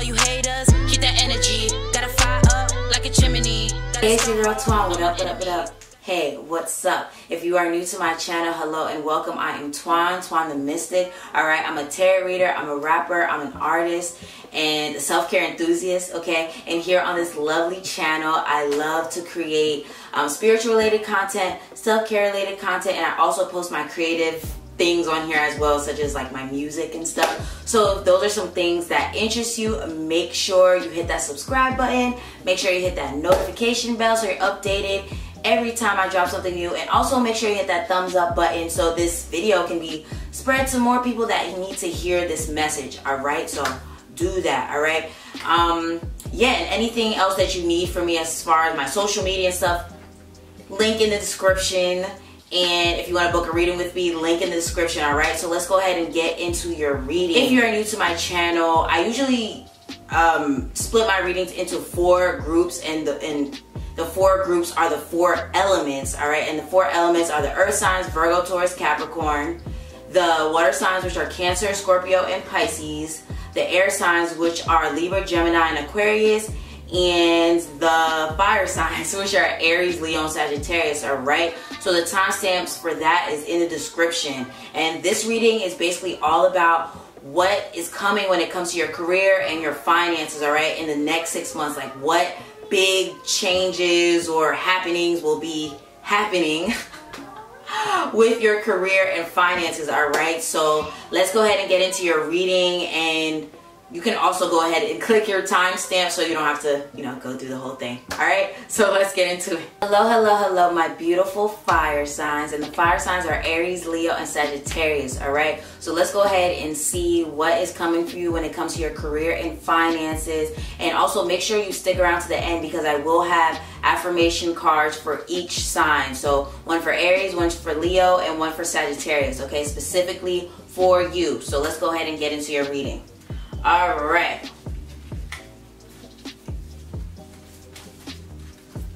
all you haters, keep that energy. Gotta fire up like a chimney. Hey, it's your girl Twan. What up, what up, what up? Hey, what's up? If you are new to my channel, hello and welcome. I am Twan the Mystik. Alright, I'm a tarot reader, I'm a rapper, I'm an artist, and a self-care enthusiast, okay? And here on this lovely channel, I love to create spiritual related content, self-care related content, and I also post my creative things on here as well, such as like my music and stuff. So if those are some things that interest you, make sure you hit that subscribe button, make sure you hit that notification bell so you're updated every time I drop something new, and also make sure you hit that thumbs up button so this video can be spread to more people that need to hear this message. All right, so do that. All right, yeah, and anything else that you need from me as far as my social media and stuff, link in the description. And if you want to book a reading with me, link in the description. All right, so let's go ahead and get into your reading. If you're new to my channel, I usually split my readings into 4 groups, and the 4 groups are the 4 elements. All right, and the 4 elements are the earth signs, Virgo, Taurus, Capricorn, the water signs, which are Cancer, Scorpio, and Pisces, the air signs, which are Libra, Gemini, and Aquarius, and the fire signs, which are Aries, Leo, and Sagittarius. All right, so the timestamps for that is in the description. And this reading is basically all about what is coming when it comes to your career and your finances, all right, in the next 6 months. Like what big changes or happenings will be happening with your career and finances. All right, so let's go ahead and get into your reading, and you can also go ahead and click your timestamp so you don't have to, go through the whole thing. All right, so let's get into it. Hello, hello, hello, my beautiful fire signs. And the fire signs are Aries, Leo, and Sagittarius. All right, so let's go ahead and see what is coming for you when it comes to your career and finances. And also make sure you stick around to the end, because I will have affirmation cards for each sign. So one for Aries, one for Leo, and one for Sagittarius, okay, specifically for you. So let's go ahead and get into your reading. All right.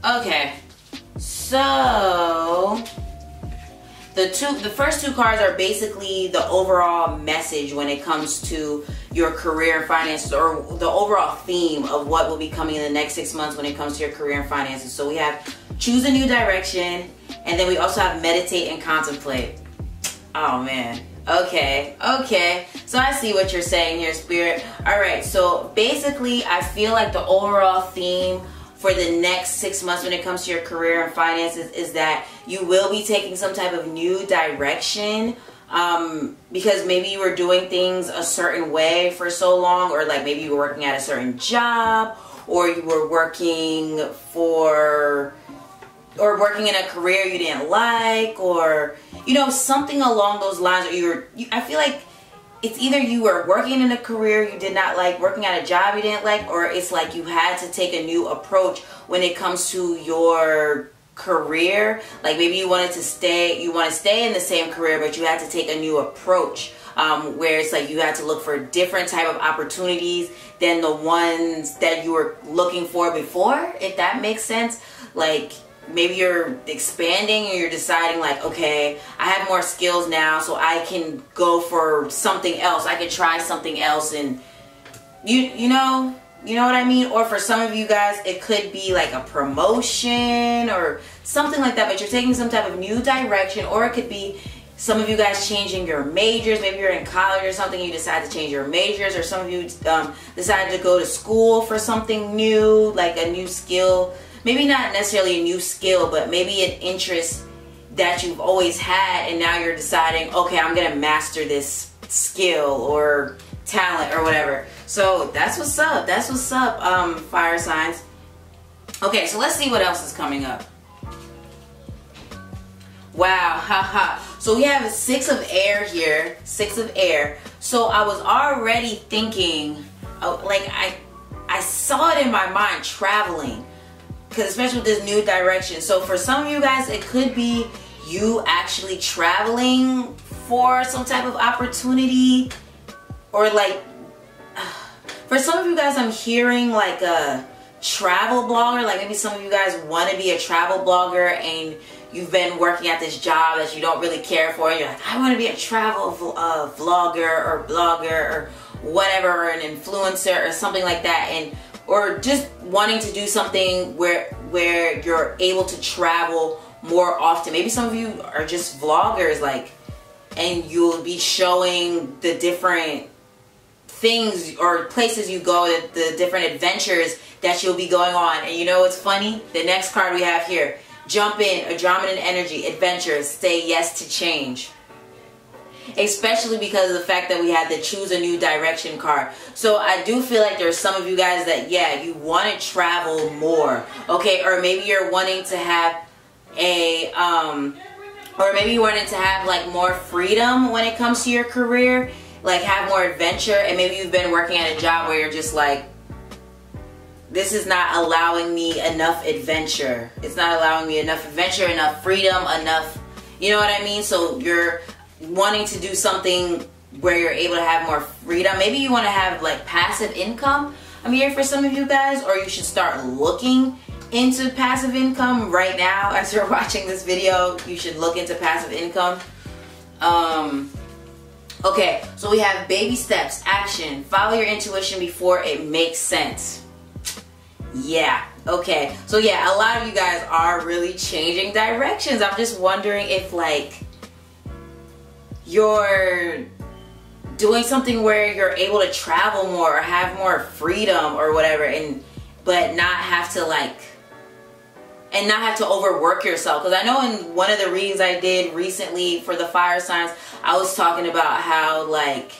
Okay. So the first 2 cards are basically the overall message when it comes to your career and finances, or the overall theme of what will be coming in the next 6 months when it comes to your career and finances. So we have choose a new direction, and then we also have meditate and contemplate. Oh man. Okay, so I see what you're saying here, Spirit. All right, so basically I feel like the overall theme for the next 6 months when it comes to your career and finances is that you will be taking some type of new direction, because maybe you were doing things a certain way for so long, or like maybe you were working at a certain job, or you were working working in a career you didn't like, or something along those lines. Or I feel like it's either you were working in a career you did not like, working at a job you didn't like, or it's like you had to take a new approach when it comes to your career. Like maybe you want to stay in the same career, but you had to take a new approach, where it's like you had to look for different type of opportunities than the ones that you were looking for before, if that makes sense. Like maybe you're expanding and you're deciding like, okay, I have more skills now, so I can go for something else. I could try something else, and you know what I mean? Or for some of you guys, it could be like a promotion or something like that, but you're taking some type of new direction. Or it could be some of you guys changing your majors. Maybe you're in college or something, you decide to change your majors, or some of you decided to go to school for something new, like a new skill. Maybe not necessarily a new skill, but maybe an interest that you've always had, and now you're deciding, okay, I'm gonna master this skill or talent or whatever. So that's what's up. That's what's up, fire signs. Okay, so let's see what else is coming up. Wow, haha. So we have 6 of air here, 6 of air. So I was already thinking, like I saw it in my mind, traveling. Because especially with this new direction. So for some of you guys, it could be you actually traveling for some type of opportunity, or like for some of you guys, I'm hearing like a travel blogger. Like maybe some of you guys want to be a travel blogger, and you've been working at this job that you don't really care for, and you're like, I want to be a travel vlogger or blogger or whatever, or an influencer or something like that, and or just wanting to do something where you're able to travel more often. Maybe some of you are just vloggers, like, and you'll be showing the different things or places you go, the different adventures that you'll be going on. And you know what's funny? The next card we have here, jump in, Andromedan energy, adventures, say yes to change. Especially because of the fact that we had the choose a new direction card. So I do feel like there's some of you guys that, yeah, you want to travel more, okay? Or maybe you're wanting to have a, or maybe you wanted to have like more freedom when it comes to your career, like have more adventure, and maybe you've been working at a job where you're just like, this is not allowing me enough adventure. It's not allowing me enough adventure, enough freedom, enough, you know what I mean? So you're wanting to do something where you're able to have more freedom. Maybe you want to have like passive income, I'm here for some of you guys, or you should start looking into passive income right now. As you're watching this video, you should look into passive income. Okay, so we have baby steps, action, follow your intuition before it makes sense. Yeah, okay, so yeah, a lot of you guys are really changing directions. I'm just wondering if like you're doing something where you're able to travel more or have more freedom or whatever, but not have to like, and not have to overwork yourself. Because I know in one of the readings I did recently for the fire signs, I was talking about how like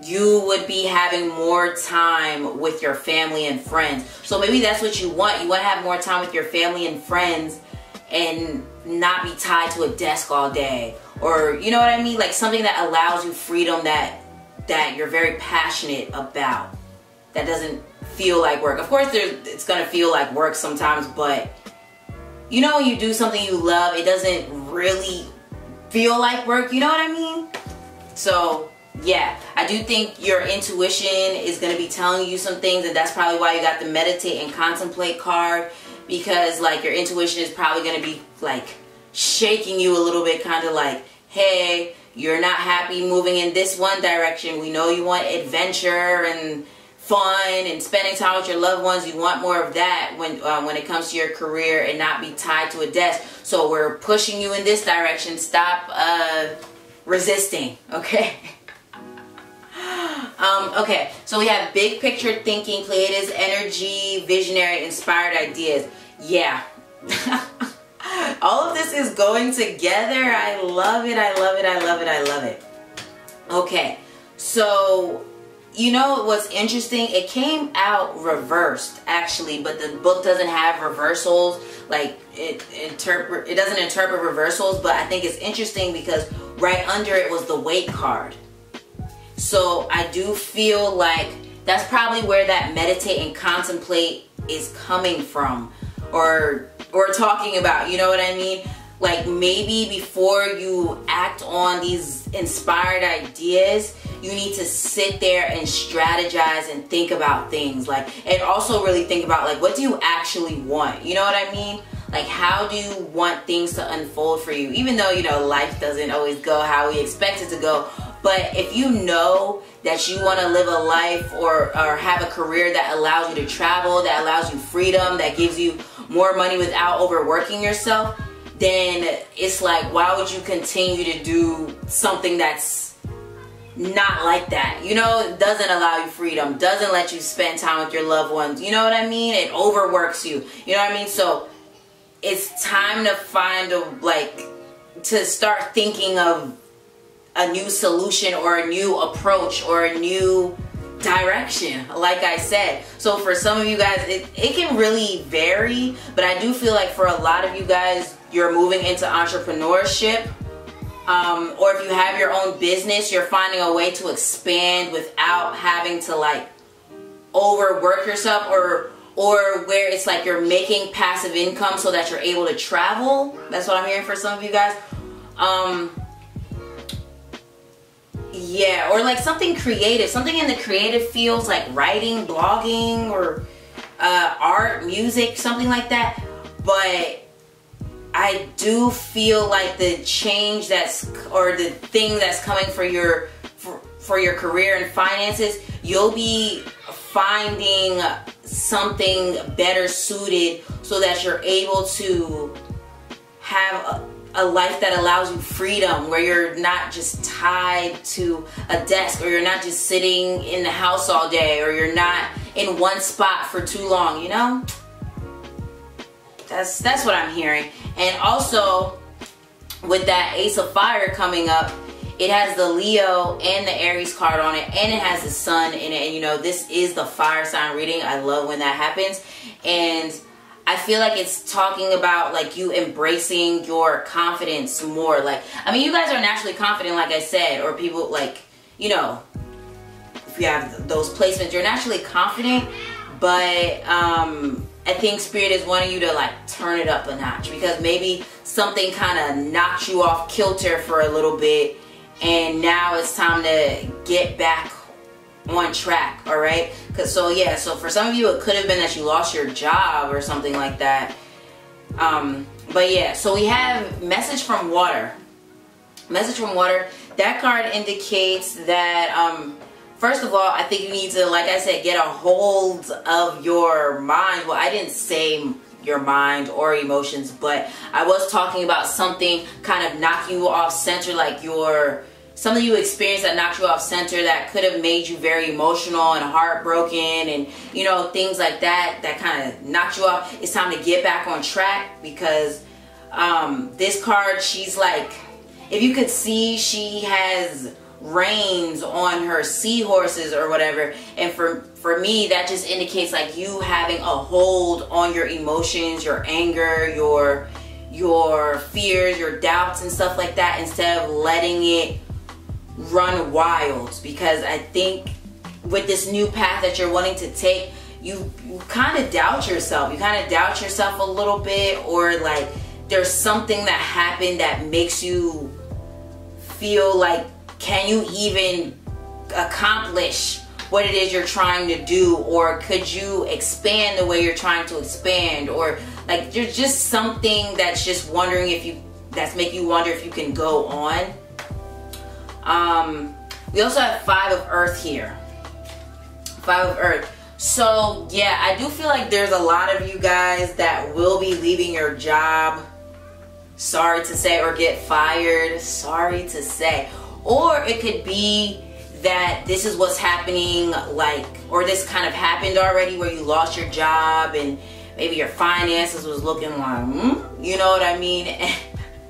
you would be having more time with your family and friends. So maybe that's what you want. You want to have more time with your family and friends and not be tied to a desk all day. Or, you know what I mean? Like something that allows you freedom that you're very passionate about. That doesn't feel like work. Of course, it's going to feel like work sometimes, but you know when you do something you love, it doesn't really feel like work. You know what I mean? So yeah, I do think your intuition is going to be telling you some things, and that's probably why you got the meditate and contemplate card, because like your intuition is probably going to be like shaking you a little bit, kind of like, hey, you're not happy moving in this one direction. We know you want adventure and fun and spending time with your loved ones. You want more of that when it comes to your career and not be tied to a desk. So we're pushing you in this direction. Stop resisting, okay? Okay, so we have big picture thinking, Pleiades energy, visionary, inspired ideas. Yeah. All of this is going together. I love it. I love it. I love it. I love it. Okay, so you know what's interesting? It came out reversed actually, but the book doesn't have reversals. Like it doesn't interpret reversals, but I think it's interesting because right under it was the weight card. So I do feel like that's probably where that meditate and contemplate is coming from, or talking about, you know what I mean? Like maybe before you act on these inspired ideas, you need to sit there and strategize and think about things, like, and also really think about like, what do you actually want? You know what I mean? Like, how do you want things to unfold for you? Even though, you know, life doesn't always go how we expect it to go. But if you know that you want to live a life or have a career that allows you to travel, that allows you freedom, that gives you more money without overworking yourself, then it's like, why would you continue to do something that's not like that? You know, it doesn't allow you freedom, doesn't let you spend time with your loved ones. You know what I mean? It overworks you. You know what I mean? So it's time to find to start thinking of a new solution or a new approach or a new direction, like I said. So for some of you guys, it can really vary, but I do feel like for a lot of you guys, you're moving into entrepreneurship, or if you have your own business, you're finding a way to expand without having to like overwork yourself, or where it's like you're making passive income so that you're able to travel. That's what I'm hearing for some of you guys. Yeah, or like something creative, something in the creative fields, like writing, blogging, or art, music, something like that. But I do feel like the change the thing that's coming for for your career and finances, you'll be finding something better suited so that you're able to have a life that allows you freedom, where you're not just tied to a desk, or you're not just sitting in the house all day, or you're not in one spot for too long, you know? That's what I'm hearing. And also, with that Ace of Fire coming up, it has the Leo and the Aries card on it, and it has the Sun in it. And you know, this is the fire sign reading. I love when that happens. And I feel like it's talking about like you embracing your confidence more. Like, I mean, you guys are naturally confident, like I said, or people like, you know, if you have those placements, you're naturally confident, but I think Spirit is wanting you to like turn it up a notch, because maybe something kind of knocked you off kilter for a little bit, and now it's time to get back on track. All right, because so for some of you it could have been that you lost your job or something like that. But yeah, so we have message from water. Message from water. That card indicates that first of all, I think you need to, like I said, get a hold of your mind. Well, I didn't say your mind or emotions, but I was talking about something kind of knocking you off center, like something you experienced that knocked you off center, that could have made you very emotional and heartbroken, and you know, things like that, that kind of knocked you off. It's time to get back on track, because this card, she's like, if you could see, she has reins on her seahorses or whatever, and for me that just indicates like you having a hold on your emotions, your anger, your fears, your doubts and stuff like that, instead of letting it run wild. Because I think with this new path that you're wanting to take, you kind of doubt yourself. You kind of doubt yourself a little bit, or like there's something that happened that makes you feel like, can you even accomplish what it is you're trying to do, or could you expand the way you're trying to expand, or like there's just something that's just wondering that's making you wonder if you can go on. We also have 5 of Earth here. 5 of Earth. So yeah, I do feel like there's a lot of you guys that will be leaving your job, sorry to say, or get fired, sorry to say. Or it could be that this is what's happening, like, or this kind of happened already, where you lost your job and maybe your finances was looking like, you know what I mean?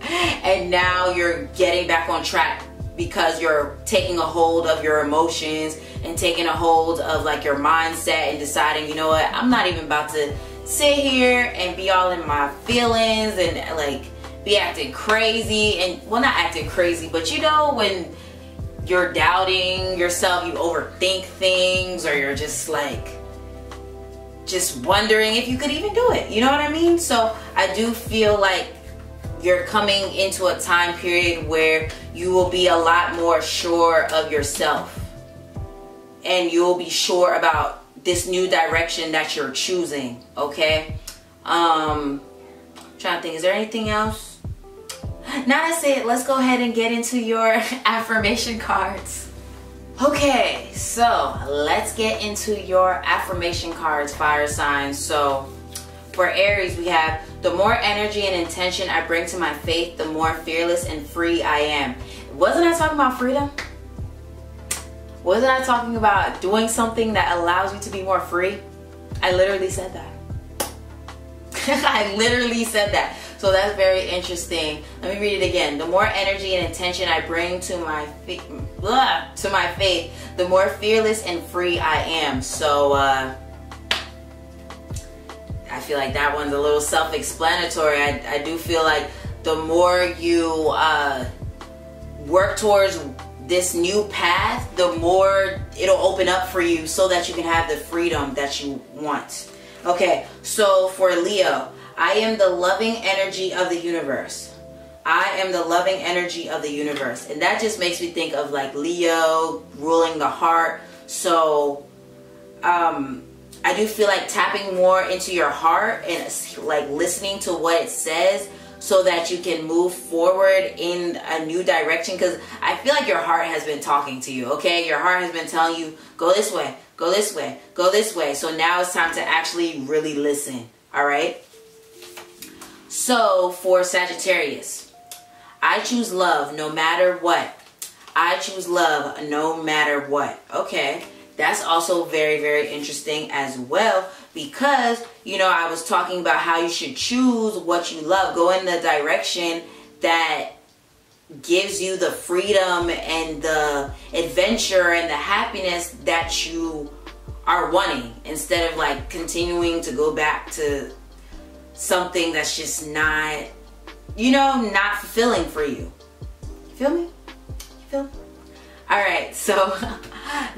And now you're getting back on track, because you're taking a hold of your emotions and taking a hold of like your mindset, and deciding, you know what, I'm not even about to sit here and be all in my feelings and like be acting crazy. And well, not acting crazy, but you know, when you're doubting yourself, you overthink things, or you're just like wondering if you could even do it, you know what I mean? So I do feel like you're coming into a time period where you will be a lot more sure of yourself, and you'll be sure about this new direction that you're choosing. Okay, trying to think, is there anything else? Now that's it. Let's go ahead and get into your affirmation cards. Okay, so let's get into your affirmation cards, fire signs. So for Aries, we have, the more energy and intention I bring to my faith, the more fearless and free I am. Wasn't I talking about freedom? Wasn't I talking about doing something that allows you to be more free? I literally said that. I literally said that. So that's very interesting. Let me read it again. The more energy and intention I bring to my faith, the more fearless and free I am. So I feel like that one's a little self-explanatory. I do feel like the more you work towards this new path, the more it'll open up for you, so that you can have the freedom that you want. Okay, so for Leo, I am the loving energy of the universe. I am the loving energy of the universe. And that just makes me think of like Leo ruling the heart. So I do feel like tapping more into your heart and like listening to what it says so that you can move forward in a new direction. Because I feel like your heart has been talking to you, okay? Your heart has been telling you, go this way, go this way, go this way. So now it's time to actually really listen, all right? So for Sagittarius, I choose love no matter what. I choose love no matter what. Okay, that's also very, very interesting as well, because, you know, I was talking about how you should choose what you love. Go in the direction that gives you the freedom and the adventure and the happiness that you are wanting, instead of like continuing to go back to something that's just not, you know, not fulfilling for you. You feel me? You feel me? All right, so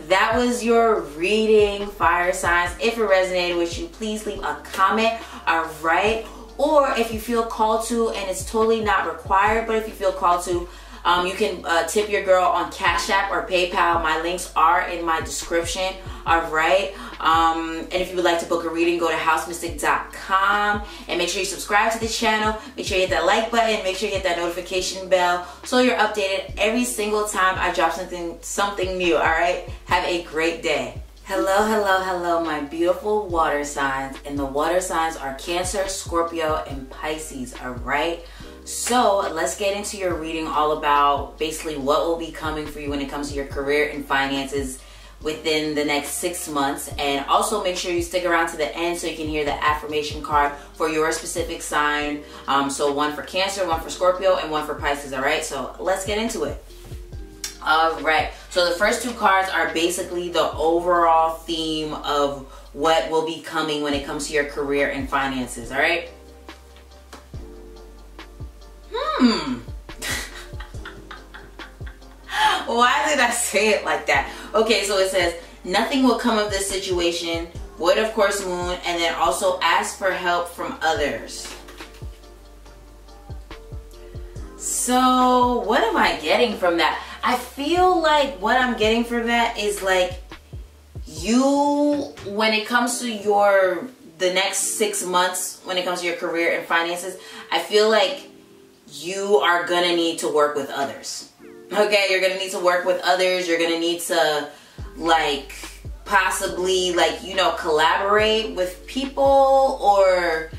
that was your reading, fire signs. If it resonated with you, please leave a comment, all right? Or if you feel called to, and it's totally not required, but if you feel called to, you can tip your girl on Cash App or PayPal. My links are in my description, all right? And if you would like to book a reading, go to housemystik.com and make sure you subscribe to the channel. Make sure you hit that like button. Make sure you hit that notification bell so you're updated every single time I drop something new, all right? Have a great day. Hello, hello, hello, my beautiful water signs. And the water signs are Cancer, Scorpio, and Pisces, all right? So let's get into your reading, all about basically what will be coming for you when it comes to your career and finances within the next 6 months. And also make sure you stick around to the end so you can hear the affirmation card for your specific sign. So one for Cancer, one for Scorpio, and one for Pisces, all right? So let's get into it. All right, so the first two cards are basically the overall theme of what will be coming when it comes to your career and finances, all right? Why did I say it like that? Okay, so it says, nothing will come of this situation, void of course moon, and then also ask for help from others. So what am I getting from that? I feel like what I'm getting from that is like, you, when it comes to the next 6 months, when it comes to your career and finances, I feel like you are gonna need to work with others. Okay, you're gonna need to work with others. You're gonna need to like possibly like, you know, collaborate with people, or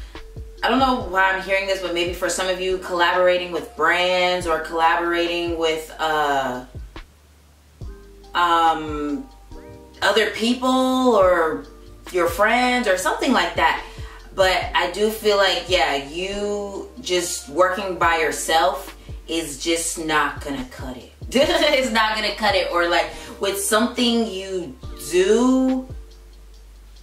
I don't know why I'm hearing this, but maybe for some of you, collaborating with brands or collaborating with other people or your friends or something like that. But I do feel like, yeah, you just working by yourself is just not gonna cut it. It's not gonna cut it. Or like with something you do,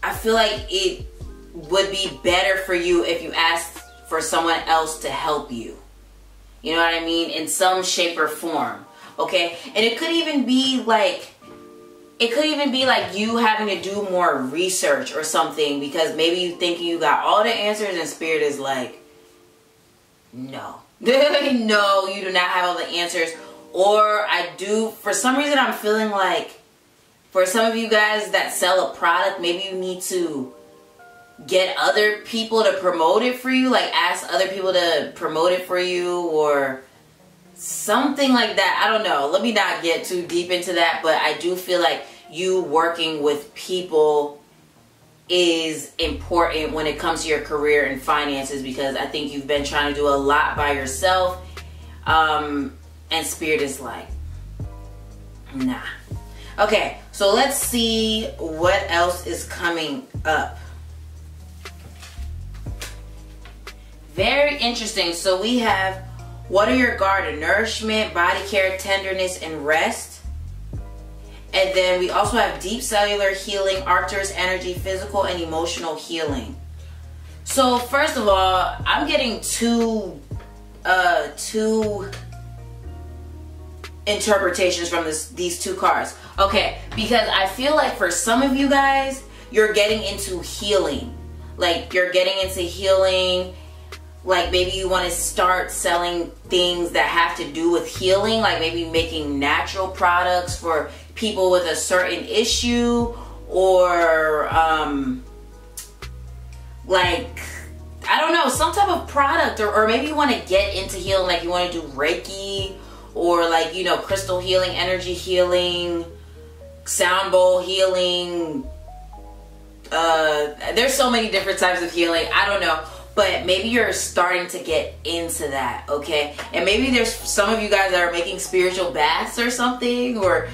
I feel like it would be better for you if you asked for someone else to help you. You know what I mean? In some shape or form. Okay? And it could even be like, you having to do more research or something, because maybe you think you got all the answers and spirit is like, no. No, you do not have all the answers. Or for some reason I'm feeling like, for some of you guys that sell a product, maybe you need to get other people to promote it for you, like ask other people to promote it for you or something like that. I don't know. Let me not get too deep into that, but I do feel like you working with people is important when it comes to your career and finances, because I think you've been trying to do a lot by yourself, and spirit is like, nah. Okay, so let's see what else is coming up. Very interesting. So we have water your garden, nourishment, body care, tenderness, and rest. And then we also have deep cellular healing, Arcturus energy, physical and emotional healing. So first of all, I'm getting two interpretations from these two cards. Okay, because I feel like for some of you guys, you're getting into healing. Like you're getting into healing. Like maybe you want to start selling things that have to do with healing, like maybe making natural products for people with a certain issue, or like, I don't know, some type of product, or maybe you want to get into healing, like you want to do Reiki, or like, you know, crystal healing, energy healing, sound bowl healing. There's so many different types of healing. I don't know. But maybe you're starting to get into that, okay? And maybe there's some of you guys that are making spiritual baths or something, or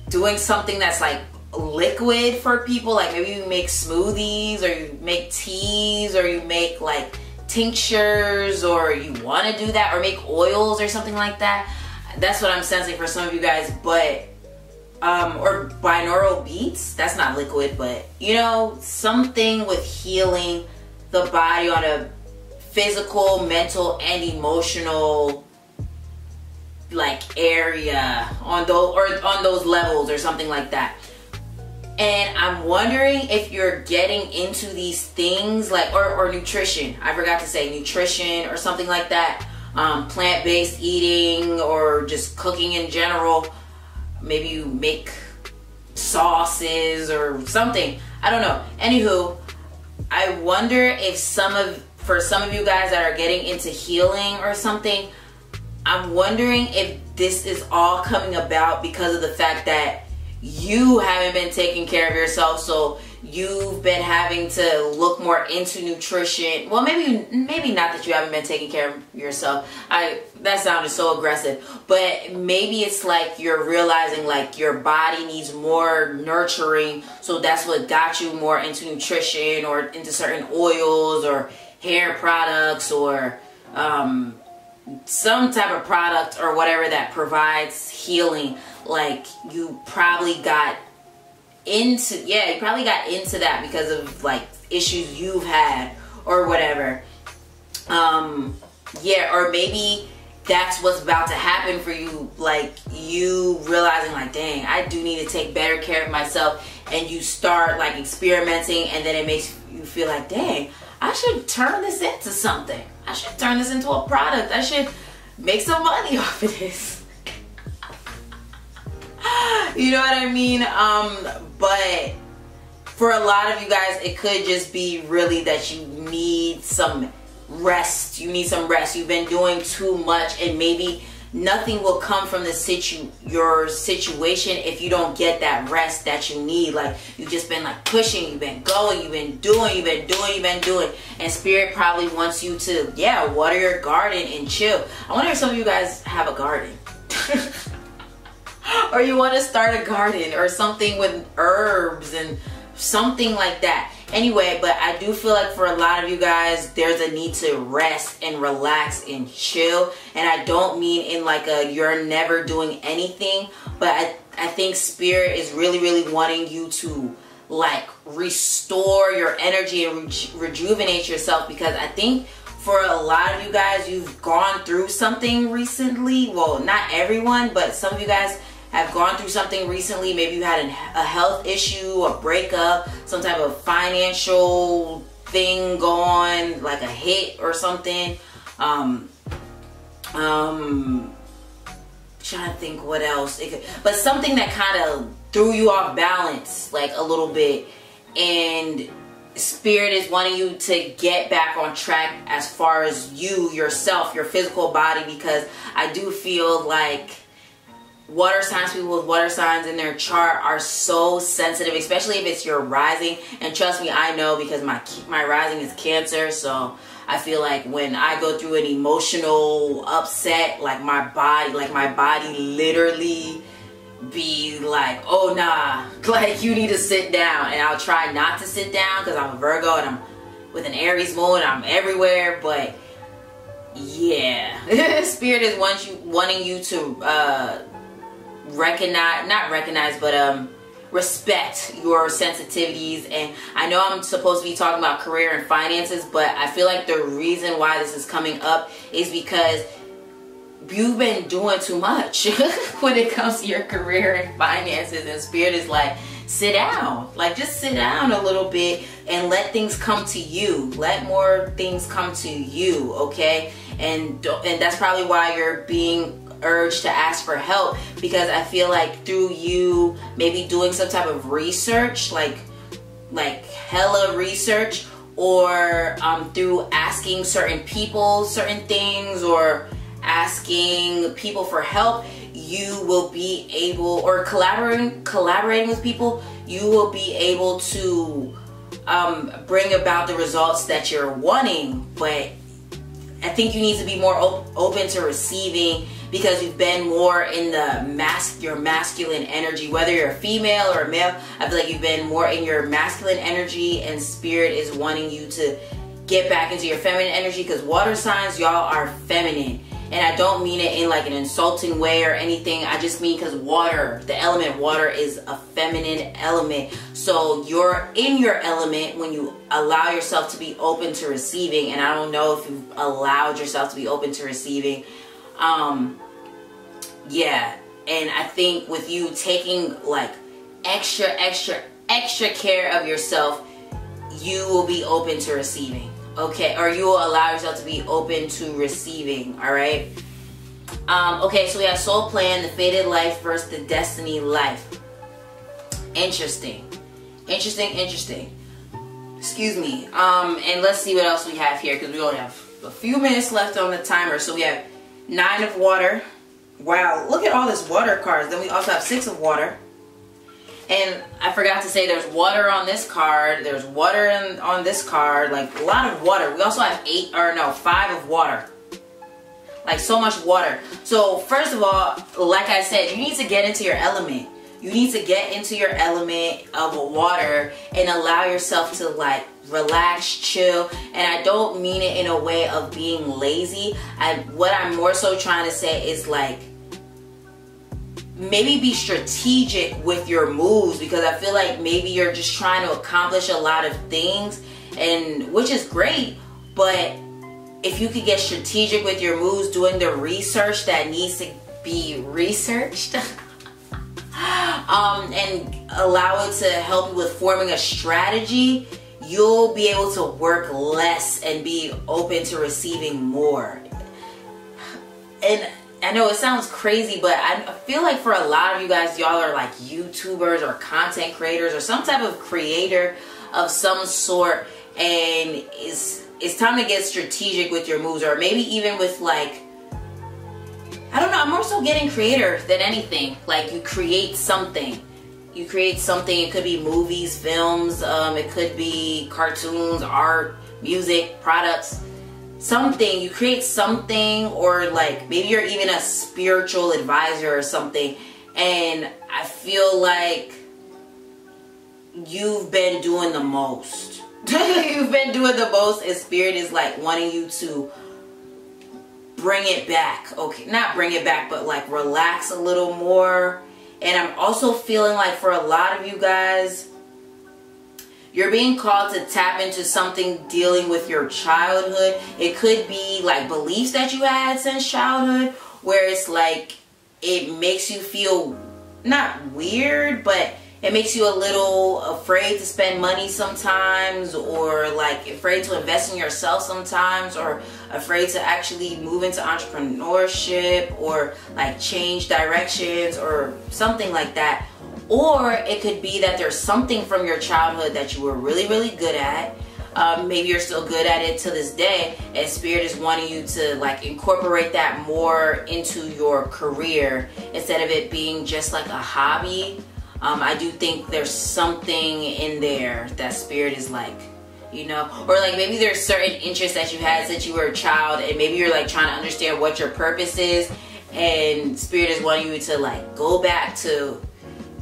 doing something that's like liquid for people. Like maybe you make smoothies, or you make teas, or you make like tinctures, or you want to do that, or make oils or something like that. That's what I'm sensing for some of you guys. But or binaural beats, that's not liquid, but you know, something with healing the body on a physical, mental, and emotional like area, on those levels or something like that. And I'm wondering if you're getting into these things, like or nutrition. I forgot to say nutrition or something like that. Plant-based eating, or just cooking in general. Maybe you make sauces or something. I don't know. Anywho, I wonder if for some of you guys that are getting into healing or something, I'm wondering if this is all coming about because of the fact that you haven't been taking care of yourself. So you've been having to look more into nutrition. Well, maybe not that you haven't been taking care of yourself. That sounded so aggressive. But maybe it's like you're realizing like your body needs more nurturing. So that's what got you more into nutrition, or into certain oils or hair products, or some type of product or whatever that provides healing. Like you probably got into that because of like issues you've had or whatever. Or maybe that's what's about to happen for you, like you realizing like, dang, I do need to take better care of myself, and you start like experimenting, and then it makes you feel like, dang, I should turn this into something. I should turn this into a product. I should make some money off of this. You know what I mean? But for a lot of you guys, it could just be really that you need some rest. You need some rest. You've been doing too much, and maybe nothing will come from your situation if you don't get that rest that you need. Like you've just been like pushing, you've been going, you've been doing, and spirit probably wants you to, water your garden and chill. I wonder if some of you guys have a garden. Or you want to start a garden or something with herbs and something like that. Anyway, but I do feel like for a lot of you guys, there's a need to rest and relax and chill. And I don't mean in like a you're never doing anything, but I think spirit is really wanting you to like restore your energy and rejuvenate yourself, because I think for a lot of you guys, you've gone through something recently. Well, not everyone, but some of you guys have gone through something recently. Maybe you had a health issue, a breakup, some type of financial thing going, like a hit or something. Trying to think what else. But something that kind of threw you off balance like a little bit, and spirit is wanting you to get back on track as far as yourself, your physical body, because I do feel like water signs, people with water signs in their chart are so sensitive, especially if it's your rising. And trust me, I know, because my rising is Cancer, so I feel like when I go through an emotional upset, like my body literally be like, oh nah, like you need to sit down. And I'll try not to sit down because I'm a Virgo and I'm with an Aries moon, I'm everywhere. But yeah, spirit is wanting you to respect your sensitivities. And I know I'm supposed to be talking about career and finances, but I feel like the reason why this is coming up is because you've been doing too much when it comes to your career and finances, and spirit is like, sit down, like just sit down a little bit and let things come to you. Let more things come to you, okay? And that's probably why you're being urged to ask for help, because I feel like through you maybe doing some type of research, like hella research, or through asking certain people certain things, or asking people for help, you will be able, or collaborating with people, you will be able to bring about the results that you're wanting. But I think you need to be more open to receiving, because you've been more in the your masculine energy, whether you're a female or a male. I feel like you've been more in your masculine energy, and spirit is wanting you to get back into your feminine energy, because water signs, y'all, are feminine. And I don't mean it in like an insulting way or anything. I just mean because water, the element water, is a feminine element. So you're in your element when you allow yourself to be open to receiving. And I don't know if you've allowed yourself to be open to receiving. Yeah. And I think with you taking like extra care of yourself, you will be open to receiving. Okay, or you will allow yourself to be open to receiving. All right. Okay, so we have soul plan, the fated life versus the destiny life. Interesting. Excuse me. And let's see what else we have here, because we only have a few minutes left on the timer. So we have 9 of water. Wow, look at all this water cards. Then we also have 6 of water. And I forgot to say there's water on this card. There's water on this card. Like a lot of water. We also have 5 of water. Like so much water. So first of all, like I said, you need to get into your element. You need to get into your element of water and allow yourself to like relax, chill. And I don't mean it in a way of being lazy. What I'm more so trying to say is like, maybe be strategic with your moves, because I feel like maybe you're just trying to accomplish a lot of things, and which is great, but if you could get strategic with your moves, doing the research that needs to be researched and allow it to help you with forming a strategy, you'll be able to work less and be open to receiving more. And I know it sounds crazy, but I feel like for a lot of you guys, y'all are like YouTubers or content creators or some type of creator of some sort, and it's time to get strategic with your moves, or maybe even with like, I don't know, I'm more so getting creator than anything. Like you create something. You create something. It could be movies, films, it could be cartoons, art, music, products. Something, you create something, or like maybe you're even a spiritual advisor or something, and I feel like you've been doing the most. You've been doing the most, and spirit is like wanting you to bring it back. Okay, not bring it back, but like relax a little more. And I'm also feeling like for a lot of you guys, you're being called to tap into something dealing with your childhood. It could be like beliefs that you had since childhood, where it's like it makes you feel not weird, but it makes you a little afraid to spend money sometimes, or like afraid to invest in yourself sometimes, or afraid to actually move into entrepreneurship, or like change directions or something like that. Or it could be that there's something from your childhood that you were really, really good at. Maybe you're still good at it to this day, and spirit is wanting you to like incorporate that more into your career instead of it being just like a hobby. I do think there's something in there that spirit is like, you know, or like maybe there's certain interests that you had since you were a child, and maybe you're like trying to understand what your purpose is, and spirit is wanting you to like go back to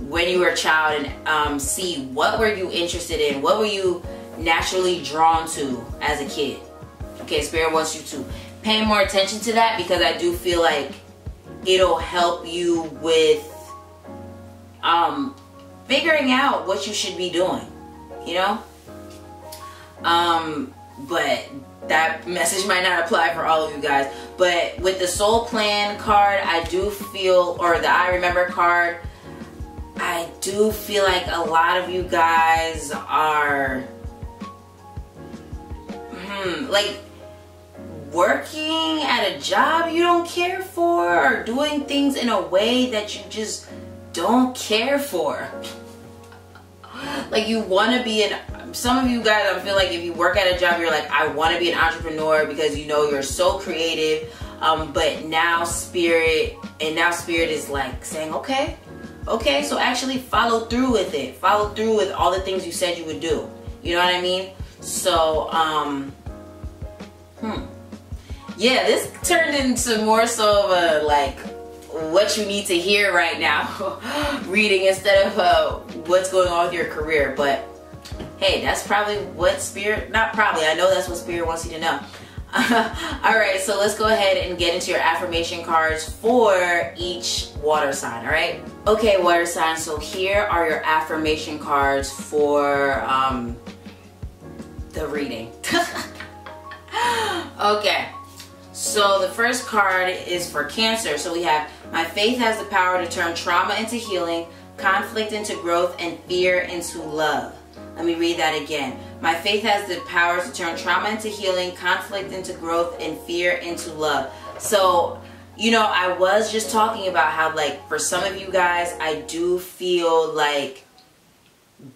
when you were a child and see what were you interested in, what were you naturally drawn to as a kid. Okay, spirit wants you to pay more attention to that, because I do feel like it'll help you with figuring out what you should be doing, you know. But that message might not apply for all of you guys. But with the soul plan card, I do feel, or the I remember card, I do feel like a lot of you guys are like working at a job you don't care for, or doing things in a way that you just don't care for. Like you want to be some of you guys, I feel like if you work at a job, you're like, I want to be an entrepreneur because you know you're so creative. But now spirit is like saying, okay, so actually follow through with it. Follow through with all the things you said you would do. You know what I mean? So, yeah, this turned into more so of a, like, what you need to hear right now reading instead of what's going on with your career. But hey, that's probably what spirit, not probably, I know that's what spirit wants you to know. Alright, so let's go ahead and get into your affirmation cards for each water sign. Alright, okay, water sign, so here are your affirmation cards for the reading. Okay, so the first card is for Cancer. So we have, my faith has the power to turn trauma into healing, conflict into growth, and fear into love. Let me read that again. My faith has the power to turn trauma into healing, conflict into growth, and fear into love. So, you know, I was just talking about how, like, for some of you guys, I do feel like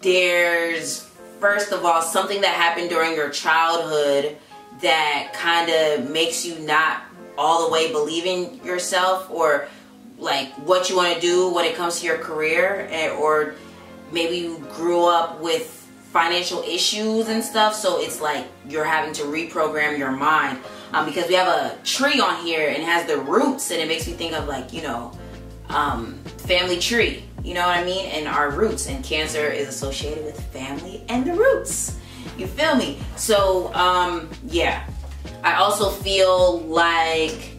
there's, first of all, something that happened during your childhood that kind of makes you not all the way believe in yourself, or like what you want to do when it comes to your career, or maybe you grew up with financial issues and stuff, so it's like you're having to reprogram your mind, because we have a tree on here and it has the roots, and it makes me think of, like, you know, family tree, you know what I mean, and our roots, and Cancer is associated with family and the roots, you feel me? So yeah, I also feel like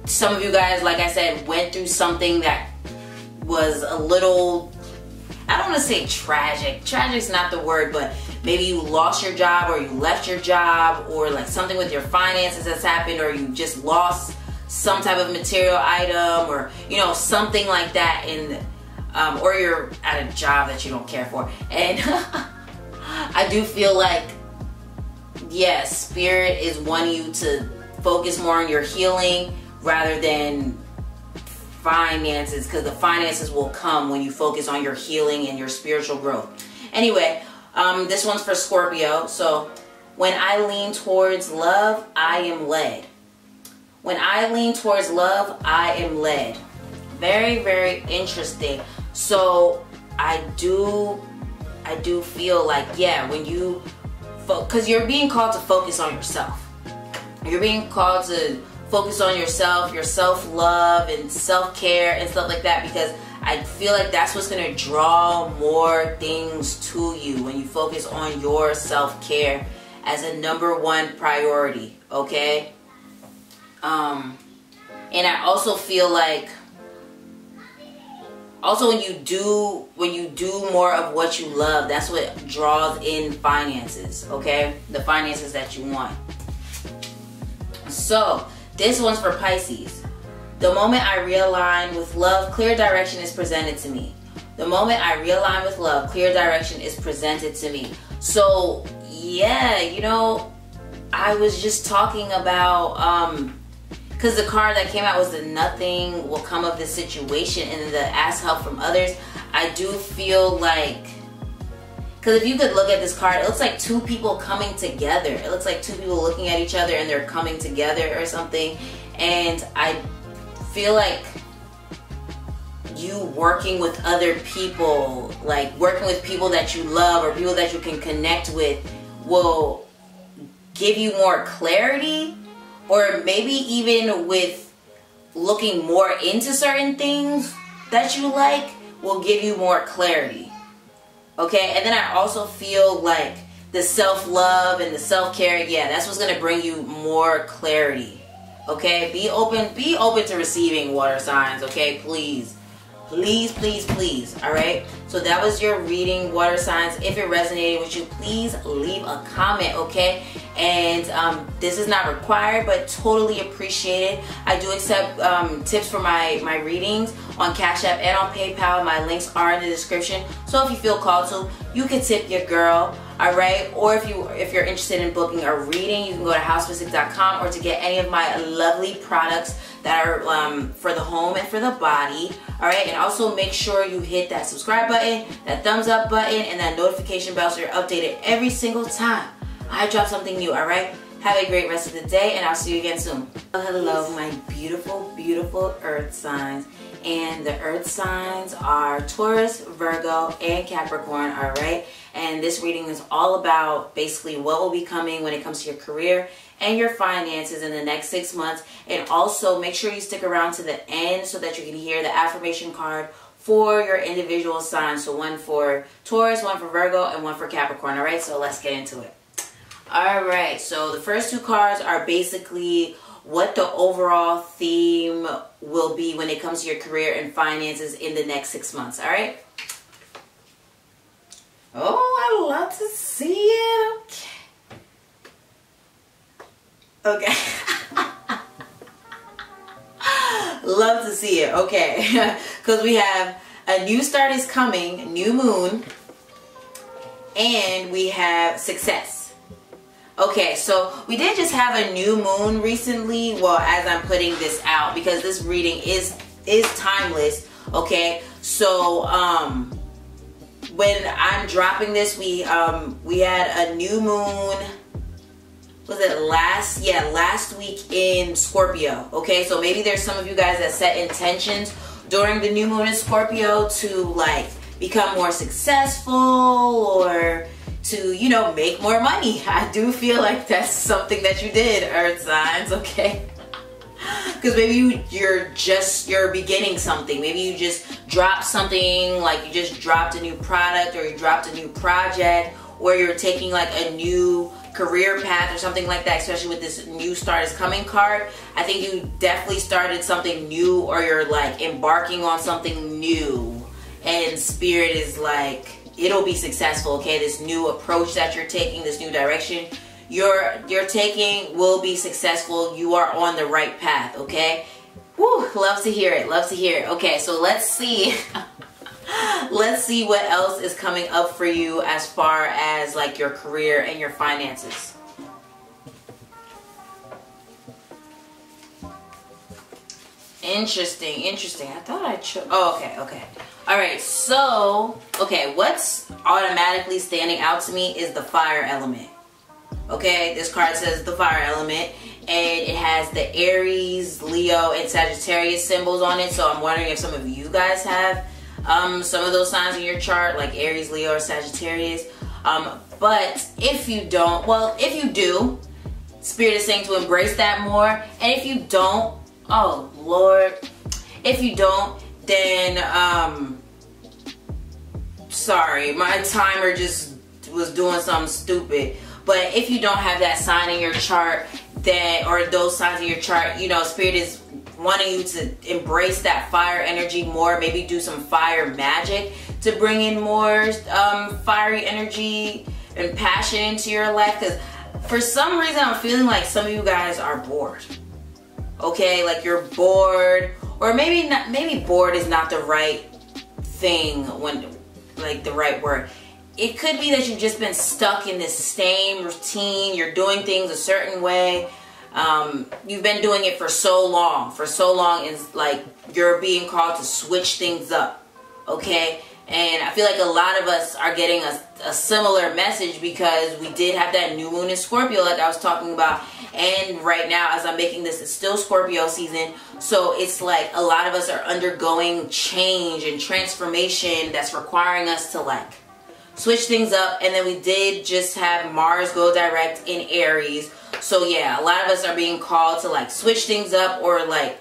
some of you guys, like I said, went through something that was a little, I don't want to say tragic. Tragic's not the word, but maybe you lost your job, or you left your job, or like something with your finances has happened, or you just lost some type of material item, or, you know, something like that, in or you're at a job that you don't care for. And I do feel like, yes, spirit is wanting you to focus more on your healing rather than finances, because the finances will come when you focus on your healing and your spiritual growth. Anyway, this one's for Scorpio. So, when I lean towards love, I am led. When I lean towards love, I am led. Very, very interesting. So I do feel like, yeah, when you, because you're being called to focus on yourself. You're being called to focus on yourself, your self-love and self-care and stuff like that, because I feel like that's what's going to draw more things to you when you focus on your self-care as a +1 priority, okay? And I also feel like, also when you do more of what you love, that's what draws in finances, okay? The finances that you want. So, this one's for Pisces. The moment I realign with love, clear direction is presented to me. The moment I realign with love, clear direction is presented to me. So, yeah, you know, I was just talking about, because the card that came out was the nothing will come of this situation, and the ask help from others. I do feel like, because if you could look at this card, it looks like two people coming together. It looks like two people looking at each other and they're coming together or something. And I feel like you working with other people, like working with people that you love or people that you can connect with, will give you more clarity. Or maybe even with looking more into certain things that you like, will give you more clarity. Okay, and then I also feel like the self-love and the self-care, yeah, that's what's going to bring you more clarity. Okay, be open to receiving, water signs, okay, please. Please, please, please, alright? So that was your reading, water signs. If it resonated with you, please leave a comment, okay? And this is not required, but totally appreciated. I do accept tips for my readings on Cash App and on PayPal. My links are in the description. So if you feel called to, you can tip your girl. All right, or if you're interested in booking a reading, you can go to housepystic.com, or to get any of my lovely products that are for the home and for the body. All right, and also make sure you hit that subscribe button, that thumbs up button, and that notification bell so you're updated every single time I drop something new. All right, have a great rest of the day, and I'll see you again soon. Hello, my beautiful, beautiful earth signs. And the earth signs are Taurus, Virgo, and Capricorn, all right? And this reading is all about basically what will be coming when it comes to your career and your finances in the next 6 months. And also make sure you stick around to the end so that you can hear the affirmation card for your individual signs. So one for Taurus, one for Virgo, and one for Capricorn, all right? So let's get into it. All right, so the first two cards are basically what the overall theme will be when it comes to your career and finances in the next 6 months, all right? Oh, I love to see it. Okay. Love to see it, okay. Because we have a new start is coming, new moon, and we have success. Okay, so we did just have a new moon recently, well, as I'm putting this out, because this reading is timeless, okay? So when I'm dropping this, we had a new moon, was it last week in Scorpio, okay? So maybe there's some of you guys that set intentions during the new moon in Scorpio to like become more successful or to, you know, make more money. I do feel like that's something that you did, earth signs, okay? Because maybe you're beginning something. Maybe you just dropped something, like you just dropped a new product, or you dropped a new project, or you're taking like a new career path or something like that, especially with this new start is coming card. I think you definitely started something new, or you're like embarking on something new, and spirit is like, it'll be successful, okay? This new approach that you're taking, this new direction you're taking will be successful. You are on the right path, okay? Woo, love to hear it, love to hear it. Okay, so let's see. Let's see what else is coming up for you as far as like your career and your finances. Interesting, interesting. I thought I chose, oh, okay, okay. All right, so, okay, what's automatically standing out to me is the fire element. Okay, this card says the fire element, and it has the Aries, Leo, and Sagittarius symbols on it. So I'm wondering if some of you guys have some of those signs in your chart, like Aries, Leo, or Sagittarius. But if you don't, well, if you do, Spirit is saying to embrace that more. And if you don't, oh Lord, if you don't, then sorry, my timer just was doing something stupid. But if you don't have that sign in your chart, that, or those signs in your chart, you know, Spirit is wanting you to embrace that fire energy more. Maybe do some fire magic to bring in more fiery energy and passion into your life. Because for some reason, I'm feeling like some of you guys are bored. Okay, like you're bored, or maybe not. Maybe bored is not the right thing, when like the right word. It could be that you've just been stuck in this same routine. You're doing things a certain way. You've been doing it for so long. For so long, it's like you're being called to switch things up. Okay? And I feel like a lot of us are getting a similar message, because we did have that new moon in Scorpio like I was talking about. And right now, as I'm making this, it's still Scorpio season. So it's like a lot of us are undergoing change and transformation that's requiring us to like switch things up. And then we did just have Mars go direct in Aries. So yeah, a lot of us are being called to like switch things up, or like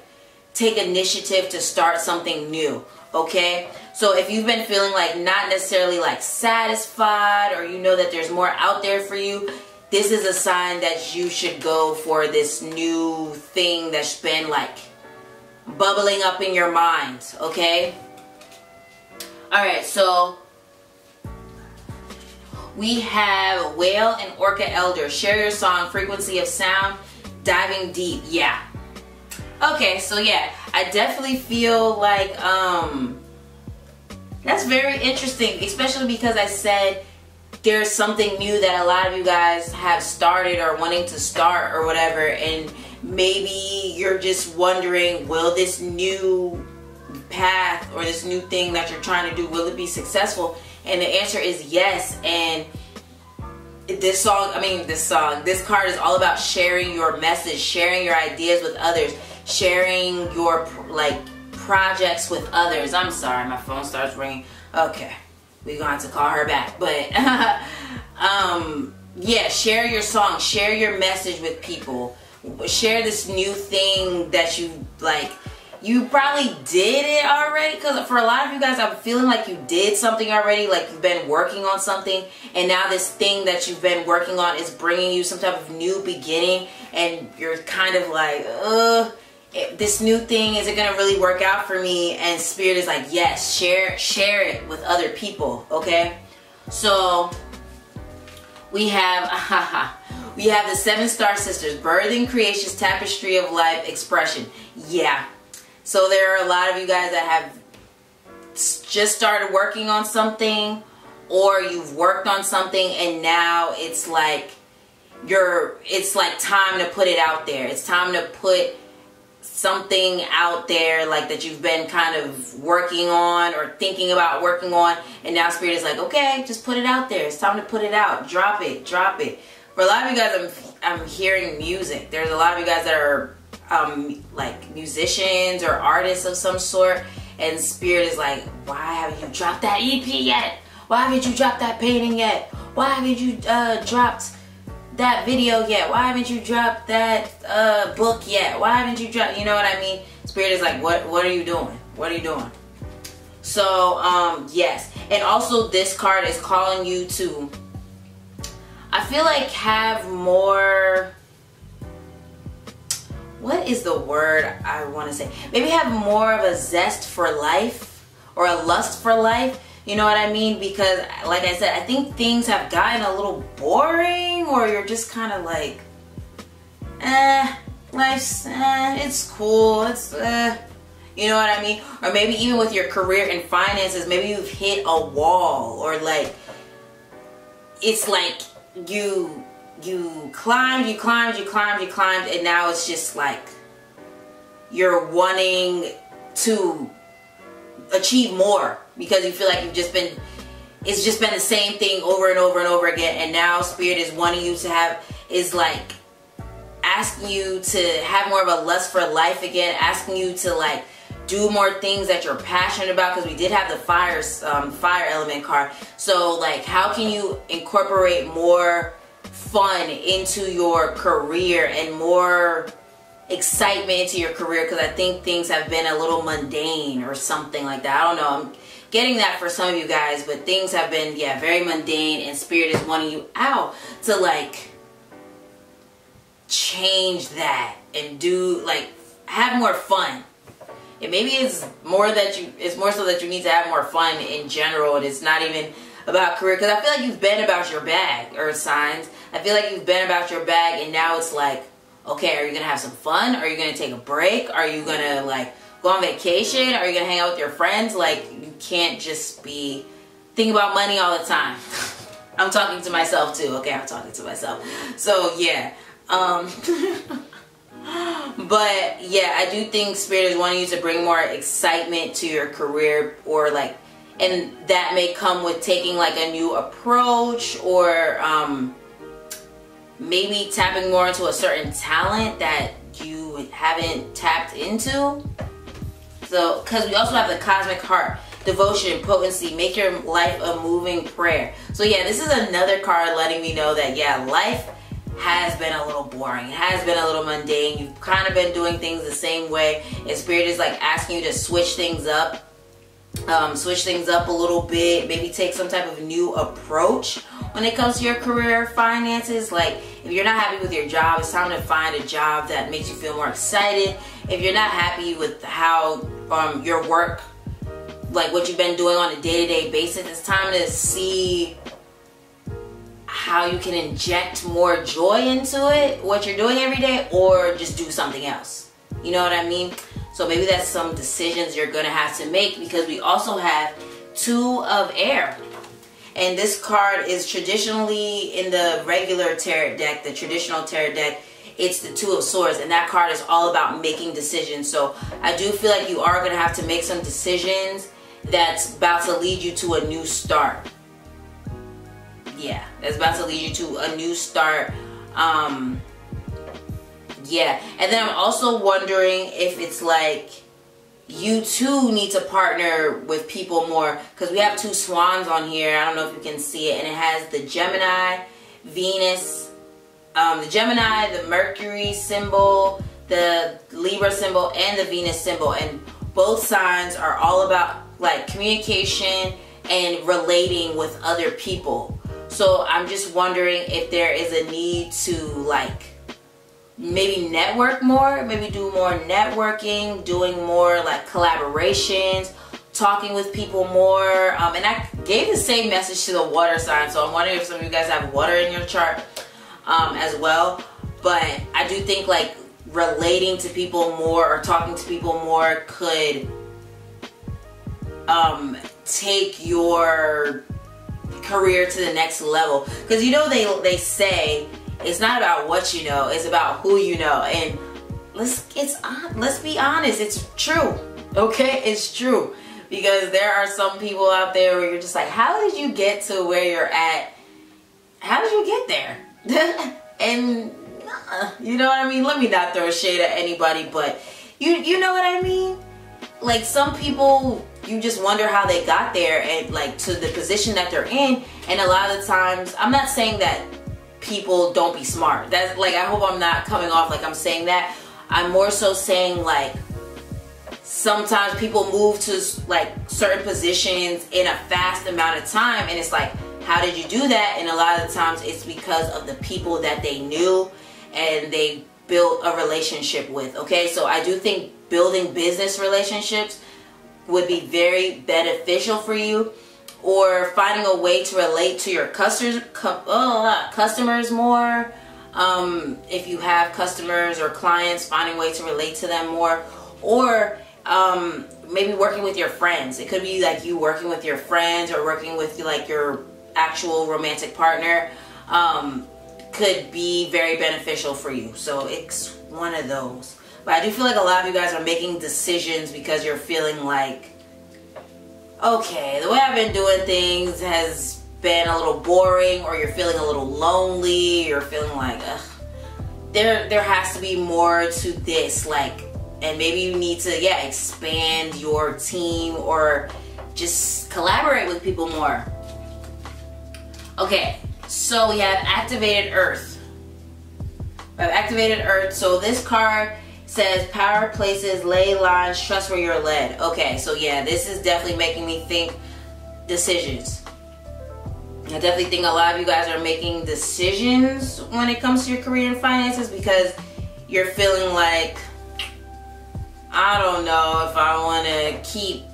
take initiative to start something new. Okay, so if you've been feeling like not necessarily like satisfied, or you know that there's more out there for you, this is a sign that you should go for this new thing that's been like bubbling up in your mind. Okay, all right, so we have Whale and Orca Elder. Share your song, frequency of sound, diving deep. Yeah. Okay, so yeah, I definitely feel like that's very interesting, especially because I said there's something new that a lot of you guys have started or wanting to start or whatever, and maybe you're just wondering, will this new path or this new thing that you're trying to do, will it be successful? And the answer is yes. And this card is all about sharing your message, sharing your ideas with others, sharing your like projects with others. I'm sorry, my phone starts ringing. Okay, we're gonna have to call her back. But yeah, share your song, share your message with people, share this new thing that you like. You probably did it already, because for a lot of you guys, I'm feeling like you did something already, like you've been working on something, and now this thing that you've been working on is bringing you some type of new beginning, and you're kind of like, this new thing, is it going to really work out for me? And Spirit is like, yes, share it with other people, okay? So we have the 7 star sisters, birthing, creations, tapestry of life, expression. Yeah. So there are a lot of you guys that have just started working on something, or you've worked on something and now it's like time to put it out there. It's time to put something out there like that you've been kind of working on or thinking about working on, and now Spirit is like, okay, just put it out there. It's time to put it out. Drop it. For a lot of you guys, I'm hearing music. There's a lot of you guys that are like musicians or artists of some sort, and Spirit is like, why haven't you dropped that EP yet? Why haven't you dropped that painting yet? Why haven't you dropped that video yet? Why haven't you dropped that book yet? Why haven't you dropped, you know what I mean? Spirit is like, what are you doing? What are you doing? So yes, and also this card is calling you to, I feel like, have more, what is the word I want to say? Maybe have more of a zest for life or a lust for life. You know what I mean? Because like I said, I think things have gotten a little boring, or you're just kind of like, life's, it's cool. It's, you know what I mean? Or maybe even with your career and finances, maybe you've hit a wall, or like, it's like you climbed, and now it's just like you're wanting to achieve more because you feel like it's just been the same thing over and over and over again. And now Spirit is wanting you to like asking you to have more of a lust for life again, asking you to like do more things that you're passionate about, because we did have the fire element card. So like, how can you incorporate more fun into your career and more excitement into your career? Because I think things have been a little mundane or something like that. I don't know, I'm getting that for some of you guys, but things have been, yeah, very mundane, and Spirit is wanting you out to like change that and do like, have more fun. And maybe it's more so that you need to have more fun in general, and it's not even about career. Because I feel like you've been about your bag, Earth signs. I feel like you've been about your bag, and now it's like, okay, are you gonna have some fun? Are you gonna take a break? Are you gonna like go on vacation? Are you gonna hang out with your friends? Like, you can't just be thinking about money all the time. I'm talking to myself too. Okay, I'm talking to myself. So yeah. But yeah, I do think Spirit is wanting you to bring more excitement to your career, or like, and that may come with taking like a new approach, or maybe tapping more into a certain talent that you haven't tapped into. So, because we also have the cosmic heart, devotion, potency, make your life a moving prayer. So yeah, this is another card letting me know that, yeah, life has been a little boring. It has been a little mundane. You've kind of been doing things the same way, and Spirit is like asking you to switch things up. Switch things up a little bit. Maybe take some type of new approach when it comes to your career, finances. Like, if you're not happy with your job, it's time to find a job that makes you feel more excited. If you're not happy with how your work, like what you've been doing on a day-to-day basis, it's time to see how you can inject more joy into it, what you're doing every day, or just do something else. You know what I mean? So maybe that's some decisions you're going to have to make, because we also have 2 of air. And this card is traditionally in the regular tarot deck, the traditional tarot deck, it's the Two of Swords, and that card is all about making decisions. So I do feel like you are going to have to make some decisions that's about to lead you to a new start. Yeah, that's about to lead you to a new start. Yeah, and then I'm also wondering if it's like you too need to partner with people more, because we have two swans on here. I don't know if you can see it, and it has the Gemini, Venus, the Gemini, the Mercury symbol, the Libra symbol, and the Venus symbol, and both signs are all about like communication and relating with other people. So I'm just wondering if there is a need to like maybe network more, maybe do more networking, doing more like collaborations, talking with people more. And I gave the same message to the water sign, so I'm wondering if some of you guys have water in your chart as well. But I do think like relating to people more or talking to people more could take your career to the next level. Because you know they say it's not about what you know, it's about who you know. And let's be honest, it's true. Okay, it's true. Because there are some people out there where you're just like, how did you get to where you're at? How did you get there? And you know what I mean? Let me not throw shade at anybody, but you know what I mean? Like some people, you just wonder how they got there and like to the position that they're in. And a lot of the times, I'm not saying that people don't be smart. That's like, I hope I'm not coming off like I'm saying that. I'm more so saying like sometimes people move to like certain positions in a fast amount of time, and it's like, how did you do that? And a lot of the times it's because of the people that they knew and they built a relationship with. Okay, so I do think building business relationships would be very beneficial for you, or finding a way to relate to your customers more. If you have customers or clients, finding a way to relate to them more, or maybe working with your friends. It could be like you working with your friends or working with like your actual romantic partner. Could be very beneficial for you. So it's one of those. But I do feel like a lot of you guys are making decisions because you're feeling like, okay, the way I've been doing things has been a little boring, or you're feeling a little lonely, you're feeling like, ugh, there has to be more to this, like, and maybe you need to, yeah, expand your team or just collaborate with people more. Okay, so we have activated Earth. We have activated Earth. So this card says power, places, ley lines, trust where you're led. Okay, so yeah, this is definitely making me think decisions. I definitely think a lot of you guys are making decisions when it comes to your career and finances, because you're feeling like, I don't know if I want to keep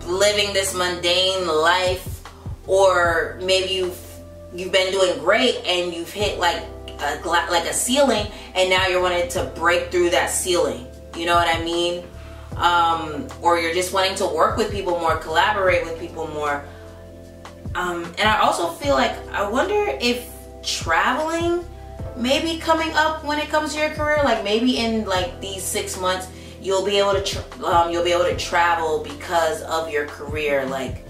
living this mundane life, or maybe you've been doing great and you've hit like a ceiling, and now you're wanting to break through that ceiling. You know what I mean? Or you're just wanting to work with people more, collaborate with people more. And I also feel like, I wonder if traveling may be coming up when it comes to your career. Like maybe in like these 6 months, you'll be able to travel because of your career. Like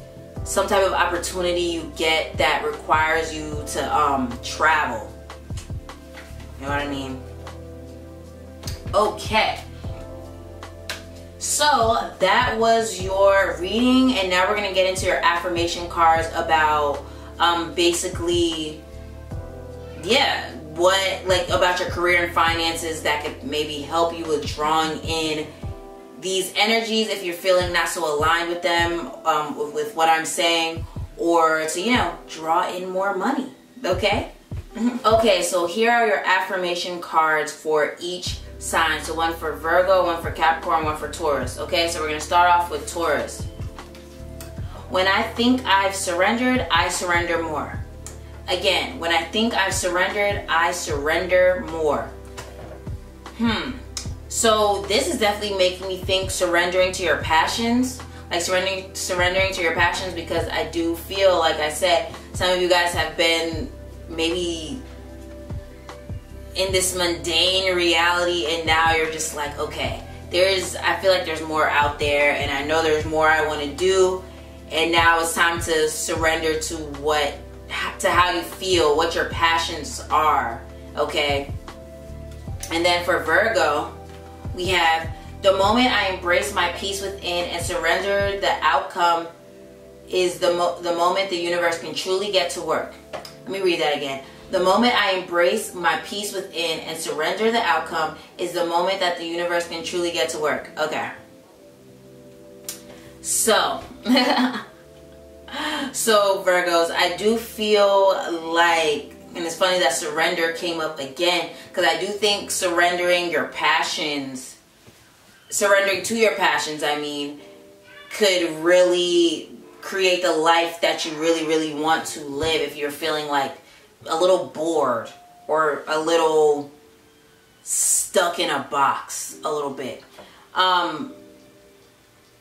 some type of opportunity you get that requires you to travel. You know what I mean? Okay. So that was your reading, and now we're going to get into your affirmation cards about basically, yeah, what, like, about your career and finances that could maybe help you with drawing in these energies if you're feeling not so aligned with them, with what I'm saying, or to, you know, draw in more money. Okay? Okay, so here are your affirmation cards for each sign. So one for Virgo, one for Capricorn, one for Taurus. Okay, so we're going to start off with Taurus. When I think I've surrendered, I surrender more. Again, when I think I've surrendered, I surrender more. So this is definitely making me think surrendering to your passions. like surrendering to your passions, because I do feel, like I said, some of you guys have been maybe in this mundane reality, and now you're just like, okay, I feel like there's more out there, and I know there's more I want to do, and now it's time to surrender to how you feel, what your passions are, okay? And then for Virgo, we have, the moment I embrace my peace within and surrender the outcome is the moment the universe can truly get to work. Let me read that again. The moment I embrace my peace within and surrender the outcome is the moment that the universe can truly get to work. Okay. So, so Virgos, I do feel like, and it's funny that surrender came up again, because I do think surrendering to your passions, I mean, could really create the life that you really, really want to live if you're feeling like a little bored or a little stuck in a box a little bit.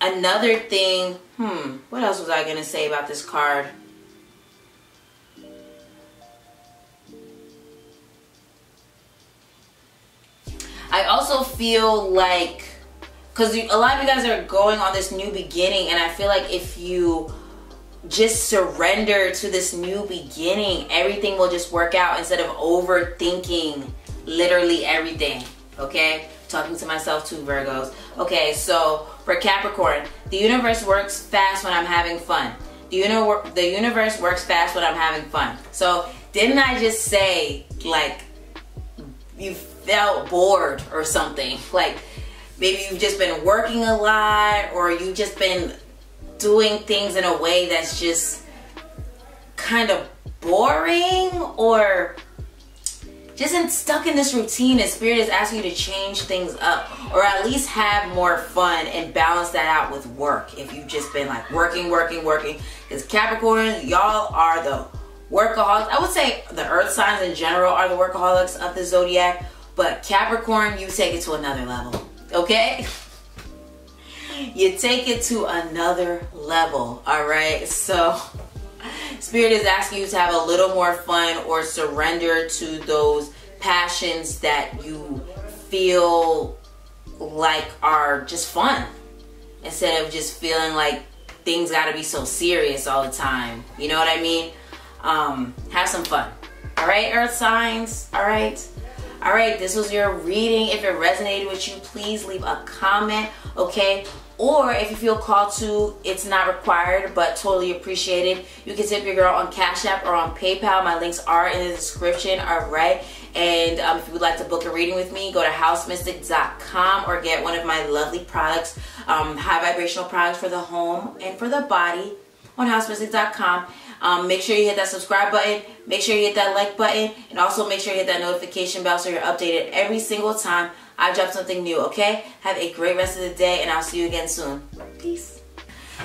Another thing, what else was I going to say about this card? I also feel like, because a lot of you guys are going on this new beginning, and I feel like if you just surrender to this new beginning, everything will just work out instead of overthinking literally everything, okay? Talking to myself too, Virgos. Okay, so for Capricorn, the universe works fast when I'm having fun. The universe works fast when I'm having fun. So didn't I just say, like, you felt bored or something? Like, maybe you've just been working a lot, or you've just been doing things in a way that's just kind of boring, or just stuck in this routine, and Spirit is asking you to change things up, or at least have more fun and balance that out with work. If you've just been like working, because Capricorn, y'all are the workaholics. I would say the earth signs in general are the workaholics of the zodiac, but Capricorn, you take it to another level, okay? You take it to another level, all right? So Spirit is asking you to have a little more fun, or surrender to those passions that you feel like are just fun, instead of just feeling like things gotta be so serious all the time. You know what I mean? Have some fun. All right, earth signs, all right? All right, this was your reading. If it resonated with you, please leave a comment, okay? Or if you feel called to, it's not required, but totally appreciated, you can tip your girl on Cash App or on PayPal. My links are in the description, all right? And if you would like to book a reading with me, go to housemystik.com or get one of my lovely products, high vibrational products for the home and for the body on housemystik.com. Make sure you hit that subscribe button, make sure you hit that like button, and also make sure you hit that notification bell so you're updated every single time I drop something new, okay? Have a great rest of the day, and I'll see you again soon. Peace.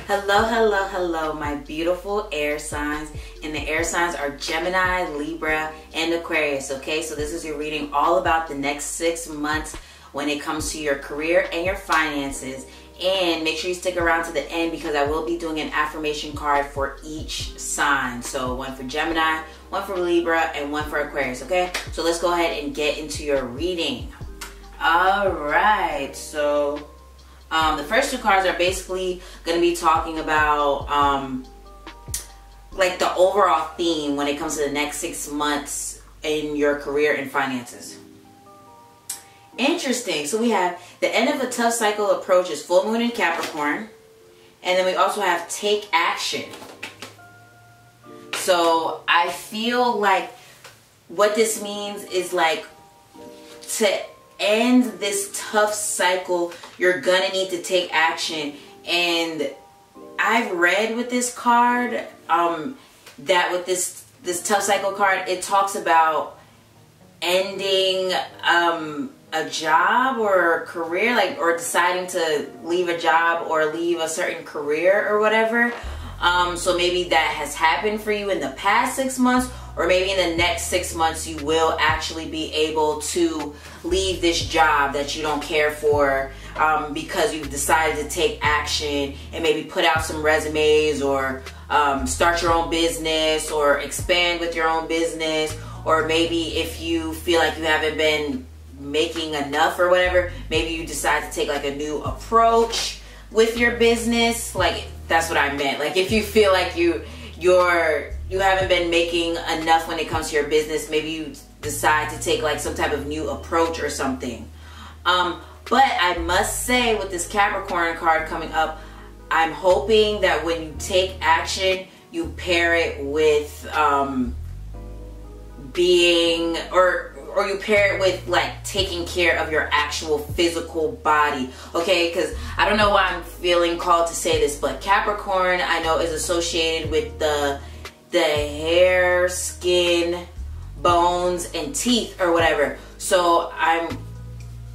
Hello, my beautiful air signs. And the air signs are Gemini, Libra, and Aquarius, okay? So this is your reading all about the next 6 months when it comes to your career and your finances. And make sure you stick around to the end, because I will be doing an affirmation card for each sign. So one for Gemini, one for Libra, and one for Aquarius, okay? So let's go ahead and get into your reading. All right, so the first two cards are basically going to be talking about like the overall theme when it comes to the next 6 months in your career and finances. Interesting. So we have the end of a tough cycle approaches, full moon in Capricorn. And then we also have take action. So I feel like what this means is like to end this tough cycle, you're gonna need to take action. And I've read with this card that with this tough cycle card, it talks about ending a job or a career, like, or deciding to leave a job or leave a certain career or whatever. So maybe that has happened for you in the past 6 months, or maybe in the next 6 months you will actually be able to leave this job that you don't care for, because you've decided to take action and maybe put out some resumes, or start your own business, or expand with your own business. Or maybe if you feel like you haven't been making enough or whatever, maybe you decide to take like a new approach with your business. Like, that's what I meant. Like, if you feel like you haven't been making enough when it comes to your business, maybe you decide to take like some type of new approach or something. But I must say, with this Capricorn card coming up, I'm hoping that when you take action, you pair it with being, or you pair it with like taking care of your actual physical body, okay? Because I don't know why I'm feeling called to say this, but Capricorn, I know, is associated with the hair, skin, bones, and teeth or whatever. So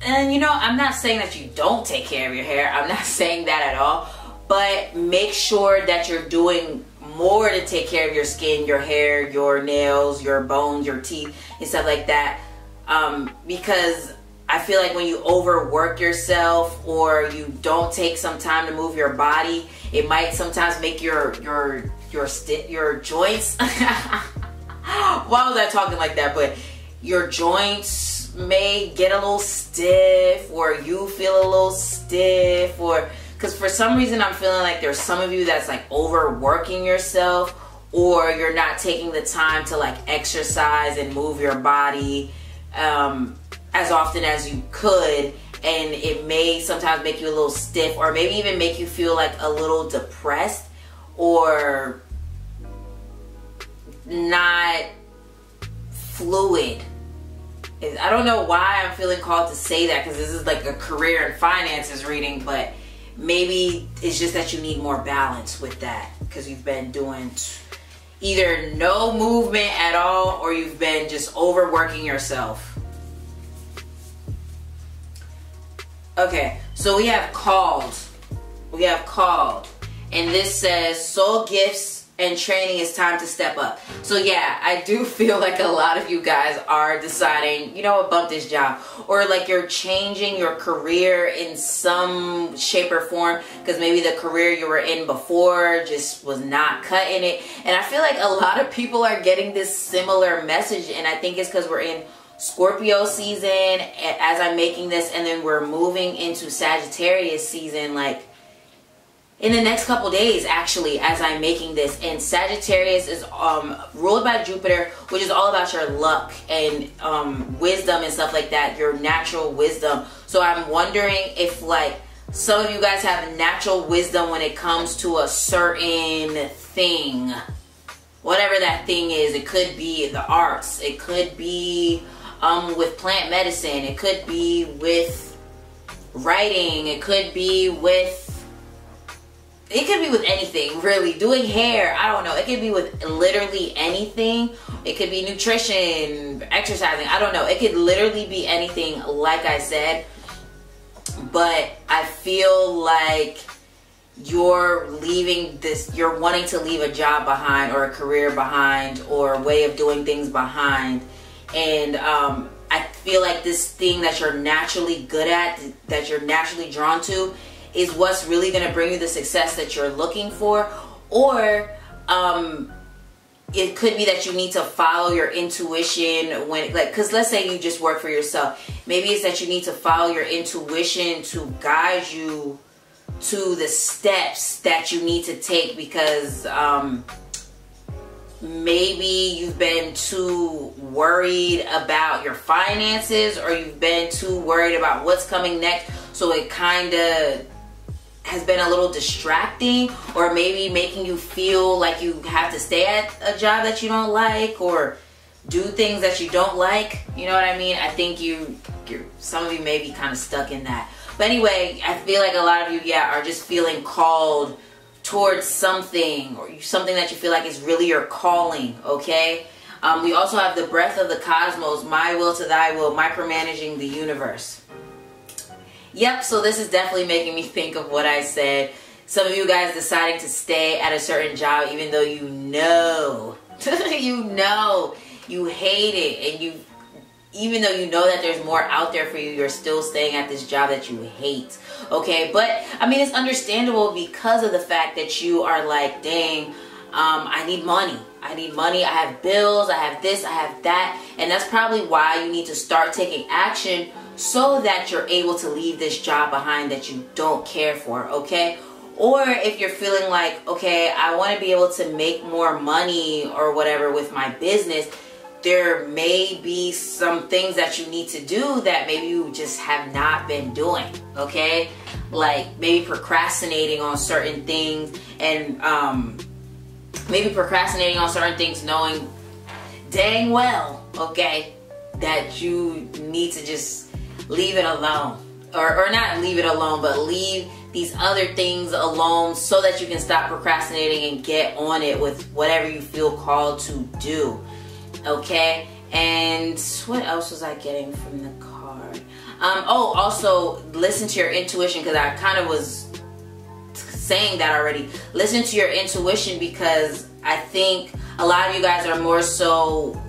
and you know, I'm not saying that you don't take care of your hair. I'm not saying that at all. But make sure that you're doing more to take care of your skin, your hair, your nails, your bones, your teeth, and stuff like that. Because I feel like when you overwork yourself, or you don't take some time to move your body, it might sometimes make your joints. Why was I talking like that? But your joints may get a little stiff, or you feel a little stiff, or because for some reason I'm feeling like there's some of you that's like overworking yourself, or you're not taking the time to like exercise and move your body as often as you could, and it may sometimes make you a little stiff, or maybe even make you feel like a little depressed, or not fluid. I don't know why I'm feeling called to say that, because this is like a career and finances reading, but maybe it's just that you need more balance with that, because you've been doing either no movement at all, or you've been just overworking yourself. Okay, so we have called. And this says, soul gifts and training, is time to step up. So yeah, I do feel like a lot of you guys are deciding, you know what, bump this job. Or like you're changing your career in some shape or form, because maybe the career you were in before just was not cutting it. And I feel like a lot of people are getting this similar message, and I think it's because we're in Scorpio season as I'm making this, and then we're moving into Sagittarius season, like in the next couple days, actually, as I'm making this. And Sagittarius is ruled by Jupiter, which is all about your luck and wisdom and stuff like that, your natural wisdom. So I'm wondering if like some of you guys have natural wisdom when it comes to a certain thing, whatever that thing is. It could be the arts, it could be with plant medicine, it could be with writing, it could be with anything, really. Doing hair, I don't know. It could be with literally anything. It could be nutrition, exercising, I don't know. It could literally be anything, like I said. But I feel like you're wanting to leave a job behind, or a career behind, or a way of doing things behind. And I feel like this thing that you're naturally good at, that you're naturally drawn to, is what's really going to bring you the success that you're looking for. Or it could be that you need to follow your intuition when, like, because let's say you just work for yourself. Maybe it's that you need to follow your intuition to guide you to the steps that you need to take, because maybe you've been too worried about your finances, or you've been too worried about what's coming next, so it kind of has been a little distracting, or maybe making you feel like you have to stay at a job that you don't like, or do things that you don't like. You know what I mean? I think some of you may be kind of stuck in that. But anyway, I feel like a lot of you, yeah, are just feeling called towards something, or something that you feel like is really your calling, okay? We also have the breath of the cosmos, my will to thy will, micromanaging the universe. Yep, so this is definitely making me think of what I said. Some of you guys deciding to stay at a certain job even though you know, you hate it, and even though you know that there's more out there for you, you're still staying at this job that you hate. Okay, but I mean, it's understandable because of the fact that you are like, dang, I need money. I need money. I have bills. I have this. I have that. And that's probably why you need to start taking action so that you're able to leave this job behind that you don't care for. Okay. Or if you're feeling like, okay, I want to be able to make more money or whatever with my business, there may be some things that you need to do that maybe you just have not been doing. Okay. Like maybe procrastinating on certain things and, knowing dang well, okay, that you need to just leave it alone. Or not leave it alone, but leave these other things alone so that you can stop procrastinating and get on it with whatever you feel called to do. Okay? And what else was I getting from the card? Oh, also listen to your intuition, because I kind of was saying that already. Listen to your intuition, because I think a lot of you guys are more so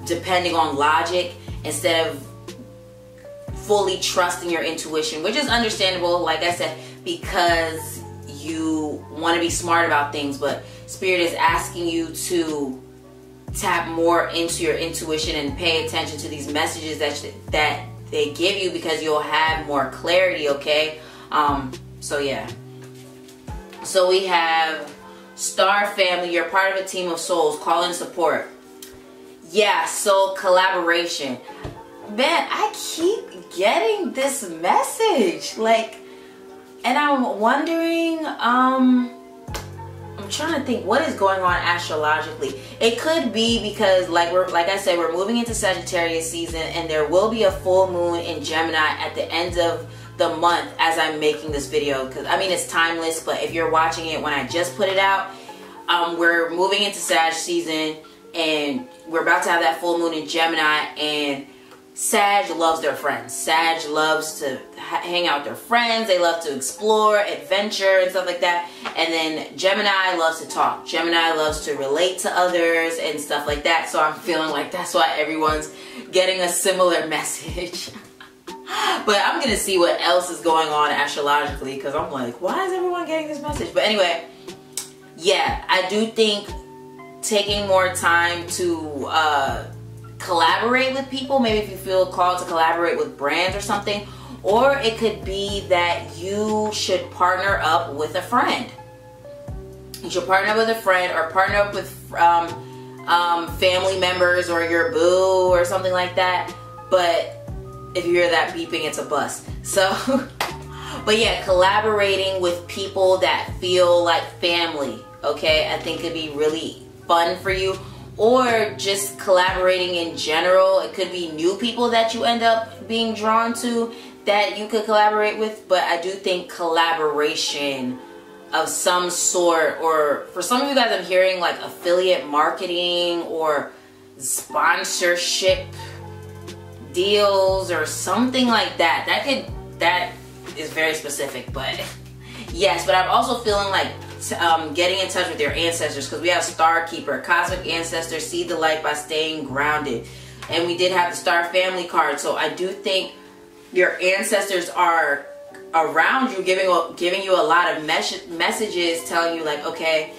depending on logic instead of fully trusting your intuition, which is understandable, like I said, because you want to be smart about things. But Spirit is asking you to tap more into your intuition and pay attention to these messages that they give you, because you'll have more clarity. Okay, so yeah. So we have Star Family, you're part of a team of souls, call in support. Yeah, so collaboration. Man, I keep getting this message. Like, and I'm wondering, I'm trying to think what is going on astrologically. It could be because like I said, we're moving into Sagittarius season, and there will be a full moon in Gemini at the end of the month as I'm making this video, because I mean it's timeless, but if you're watching it when I just put it out, we're moving into Sag season and we're about to have that full moon in Gemini. And Sag loves their friends. Sag loves to hang out with their friends. They love to explore, adventure, and stuff like that. And then Gemini loves to talk. Gemini loves to relate to others and stuff like that. So I'm feeling like that's why everyone's getting a similar message. But I'm going to see what else is going on astrologically, because I'm like, why is everyone getting this message? But anyway, yeah, I do think taking more time to collaborate with people, maybe if you feel called to collaborate with brands or something, or it could be that you should partner up with a friend. You should partner up with a friend, or partner up with family members or your boo or something like that. But if you hear that beeping, it's a bus. So, but yeah, collaborating with people that feel like family, okay, I think could be really fun for you. Or just collaborating in general. It could be new people that you end up being drawn to that you could collaborate with. But I do think collaboration of some sort, or for some of you guys I'm hearing like affiliate marketing or sponsorship deals or something like that. That is very specific, but yes. But I'm also feeling like getting in touch with your ancestors, because we have Star Keeper, cosmic ancestor, see the light by staying grounded, and we did have the Star Family card. So I do think your ancestors are around you, giving you a lot of messages, telling you like, okay,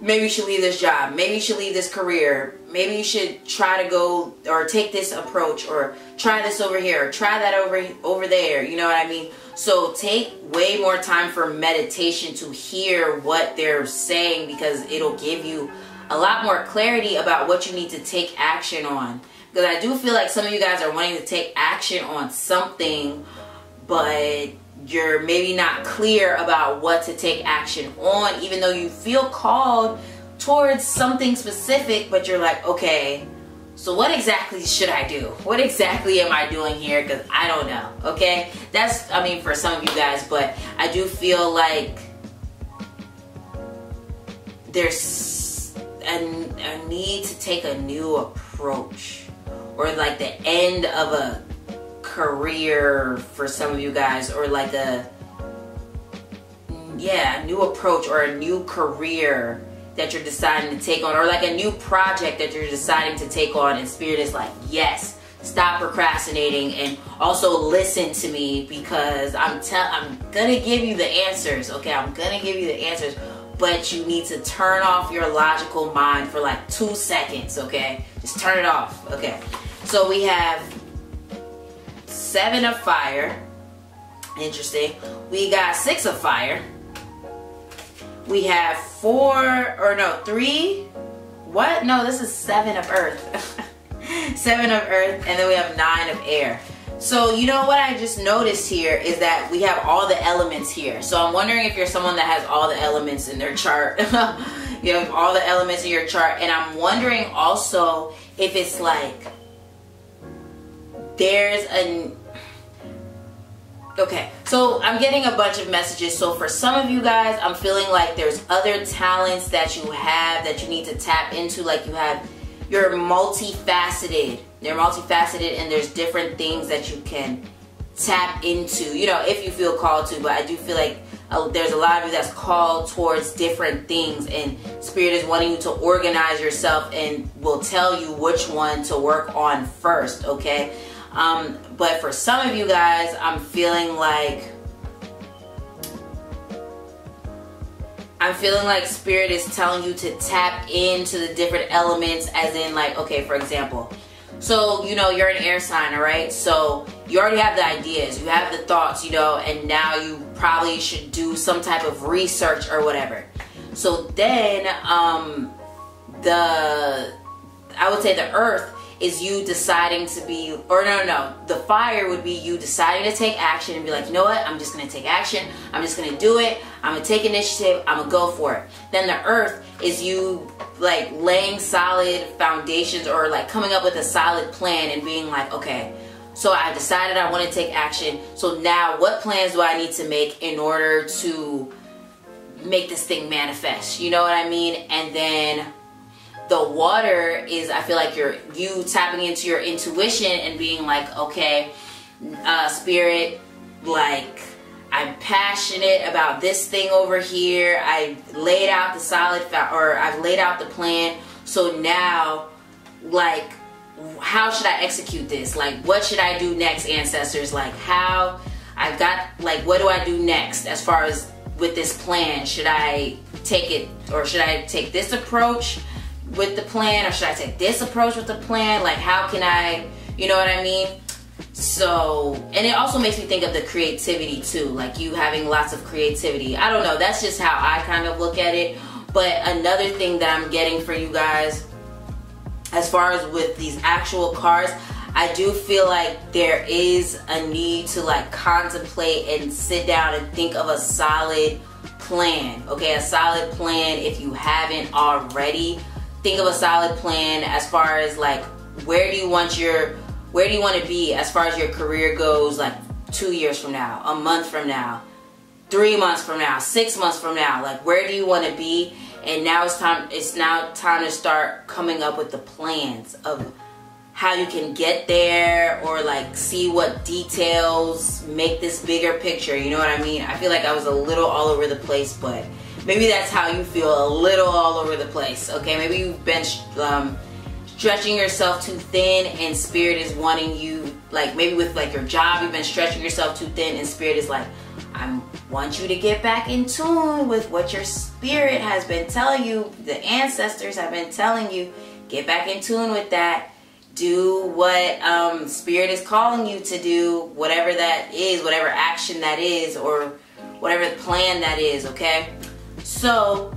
maybe you should leave this job, maybe you should leave this career, maybe you should try to go or take this approach, or try this over here, or try that over there, you know what I mean? So take way more time for meditation to hear what they're saying, because it'll give you a lot more clarity about what you need to take action on. Because I do feel like some of you guys are wanting to take action on something, but you're maybe not clear about what to take action on, even though you feel called towards something specific, but you're like, okay, so what exactly should I do? What exactly am I doing here? Because I don't know, okay? That's, I mean, for some of you guys, but I do feel like there's a need to take a new approach, or like the end of a career for some of you guys, or like a new approach or a new career that you're deciding to take on, or like a new project that you're deciding to take on, and Spirit is like, yes, stop procrastinating, and also listen to me, because I'm gonna give you the answers, okay? I'm gonna give you the answers, but you need to turn off your logical mind for like 2 seconds, okay? Just turn it off, okay? So we have 7 of fire. Interesting. We got 6 of fire. We have 3. What? No, this is 7 of earth. 7 of earth, and then we have 9 of air. So you know what I just noticed here is that we have all the elements here. So I'm wondering if you're someone that has all the elements in their chart. You have all the elements in your chart, and I'm wondering also if it's like there's an... Okay, so I'm getting a bunch of messages. So for some of you guys, I'm feeling like there's other talents that you have that you need to tap into. Like you're multifaceted. You're multifaceted, and there's different things that you can tap into, you know, if you feel called to. But I do feel like there's a lot of you that's called towards different things, and Spirit is wanting you to organize yourself and will tell you which one to work on first, okay? But for some of you guys, I'm feeling like Spirit is telling you to tap into the different elements, as in like, okay, for example, so, you know, you're an air sign, all right? So you already have the ideas, you have the thoughts, you know, and now you probably should do some type of research or whatever. So then, I would say the earth is you deciding to be, or no, the fire would be you deciding to take action and be like, you know what, I'm just going to take action, I'm just going to do it, I'm going to take initiative, I'm going to go for it. Then the earth is you like laying solid foundations, or like coming up with a solid plan and being like, okay, so I decided I want to take action, so now what plans do I need to make in order to make this thing manifest, you know what I mean? And then the water is, I feel like you tapping into your intuition and being like, okay, Spirit, like, I'm passionate about this thing over here. I laid out the I've laid out the plan. So now, like, how should I execute this? Like, what should I do next, ancestors? Like, what do I do next as far as with this plan? Should I take it, or should I take this approach with the plan, or should I take this approach with the plan? Like, how can I, you know what I mean? So, and it also makes me think of the creativity too, like you having lots of creativity. I don't know, that's just how I kind of look at it. But another thing that I'm getting for you guys, as far as with these actual cards, I do feel like there is a need to like contemplate and sit down and think of a solid plan, okay? A solid plan. If you haven't already, think of a solid plan as far as like, where do you want to be as far as your career goes, like 2 years from now, a month from now, 3 months from now, 6 months from now. Like, where do you want to be? And now it's now time to start coming up with the plans of how you can get there, or like see what details make this bigger picture, you know what I mean? I feel like I was a little all over the place, but maybe that's how you feel, a little all over the place, okay? Maybe you've been stretching yourself too thin, and Spirit is wanting you, like maybe with like your job, you've been stretching yourself too thin, and Spirit is like, I want you to get back in tune with what your spirit has been telling you, the ancestors have been telling you, get back in tune with that. Do what Spirit is calling you to do, whatever that is, whatever action that is, or whatever plan that is, okay? So,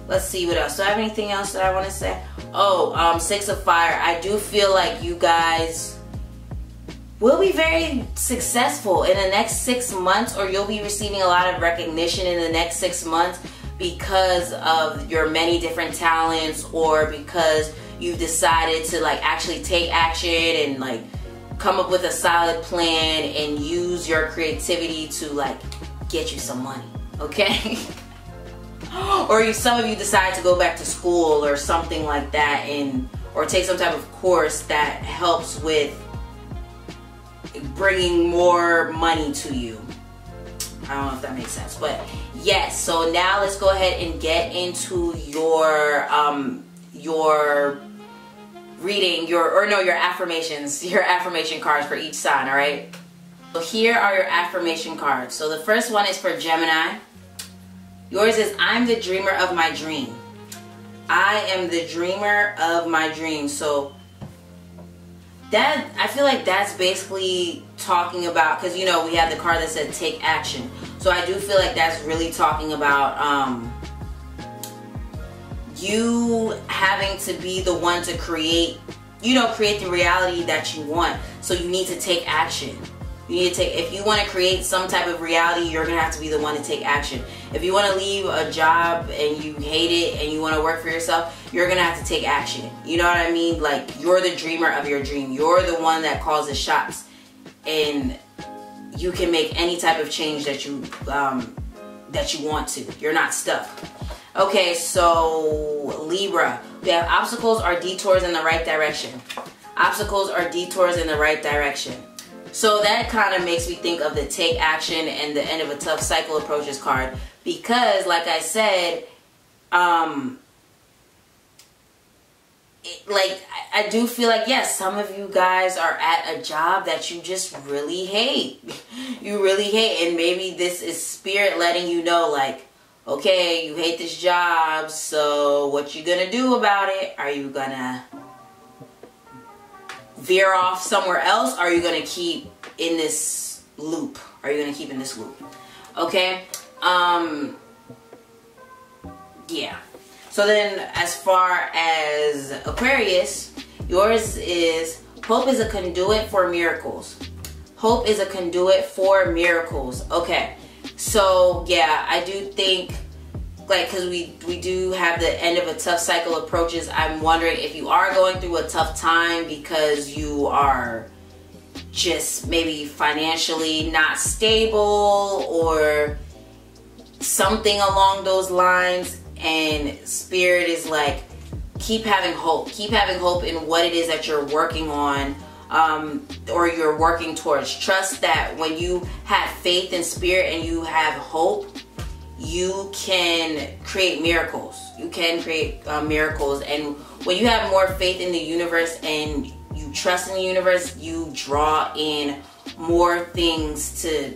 let's see what else. Do I have anything else that I want to say? Oh, 6 of fire. I do feel like you guys will be very successful in the next 6 months, or you'll be receiving a lot of recognition in the next 6 months because of your many different talents, or because you've decided to like actually take action and like come up with a solid plan and use your creativity to like get you some money, okay? Or some of you decide to go back to school or something like that, or take some type of course that helps with bringing more money to you. I don't know if that makes sense, but yes. So now let's go ahead and get into your reading your affirmation cards for each sign, all right? So here are your affirmation cards. So the first one is for Gemini. Yours is, I'm the dreamer of my dream. I am the dreamer of my dream. So that, I feel like that's basically talking about, because you know we have the card that said take action. So I do feel like that's really talking about you having to be the one to create, create the reality that you want. So you need to take action. You need to take, if you want to create some type of reality, you're going to have to be the one to take action. If you want to leave a job and you hate it and you want to work for yourself, you're going to have to take action. You know what I mean? Like, you're the dreamer of your dream. You're the one that calls the shots. And you can make any type of change that you want to. You're not stuck. Okay, so Libra. We have obstacles or detours in the right direction. Obstacles or detours in the right direction. So that kind of makes me think of the take action and the end of a tough cycle approaches card. Because, like I said, I do feel like, yes, some of you guys are at a job that you just really hate. You really hate. And maybe this is spirit letting you know, like, okay, you hate this job, so what you gonna do about it? Are you gonna veer off somewhere else? Or are you gonna keep in this loop? Okay? Yeah. So then, as far as Aquarius, yours is, hope is a conduit for miracles. Hope is a conduit for miracles. Okay. So, yeah, I do think, like, because we do have the end of a tough cycle approaches. I'm wondering if you are going through a tough time because you are just maybe financially not stable or something along those lines, and spirit is like, keep having hope. Keep having hope in what it is that you're working on, or you're working towards. Trust that when you have faith in spirit and you have hope, you can create miracles. You can create miracles. And when you have more faith in the universe and you trust in the universe, you draw in more things to,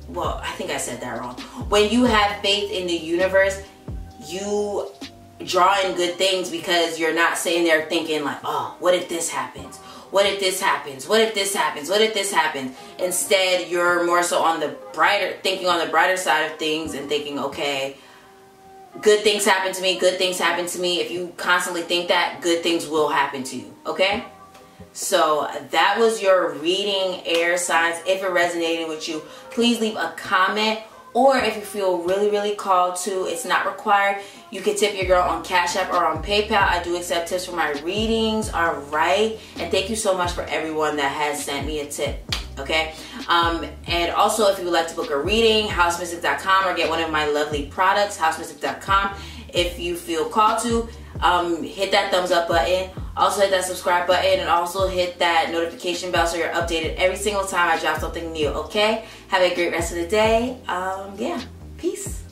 well, I think I said that wrong. When you have faith in the universe, you draw in good things, because you're not sitting there thinking like, oh, what if this happens? What if this happens? What if this happens? What if this happens? Instead, you're more so on the thinking on the brighter side of things and thinking, okay, good things happen to me, good things happen to me. If you constantly think that, good things will happen to you, okay? So that was your reading, air signs. If it resonated with you, please leave a comment. Or if you feel really, really called to, it's not required, you can tip your girl on Cash App or on PayPal. I do accept tips for my readings, all right? And thank you so much for everyone that has sent me a tip, okay? And also, if you would like to book a reading, housemystik.com, or get one of my lovely products, housemystik.com. If you feel called to, hit that thumbs up button. Also hit that subscribe button, and also hit that notification bell so you're updated every single time I drop something new, okay? Have a great rest of the day. Yeah, peace.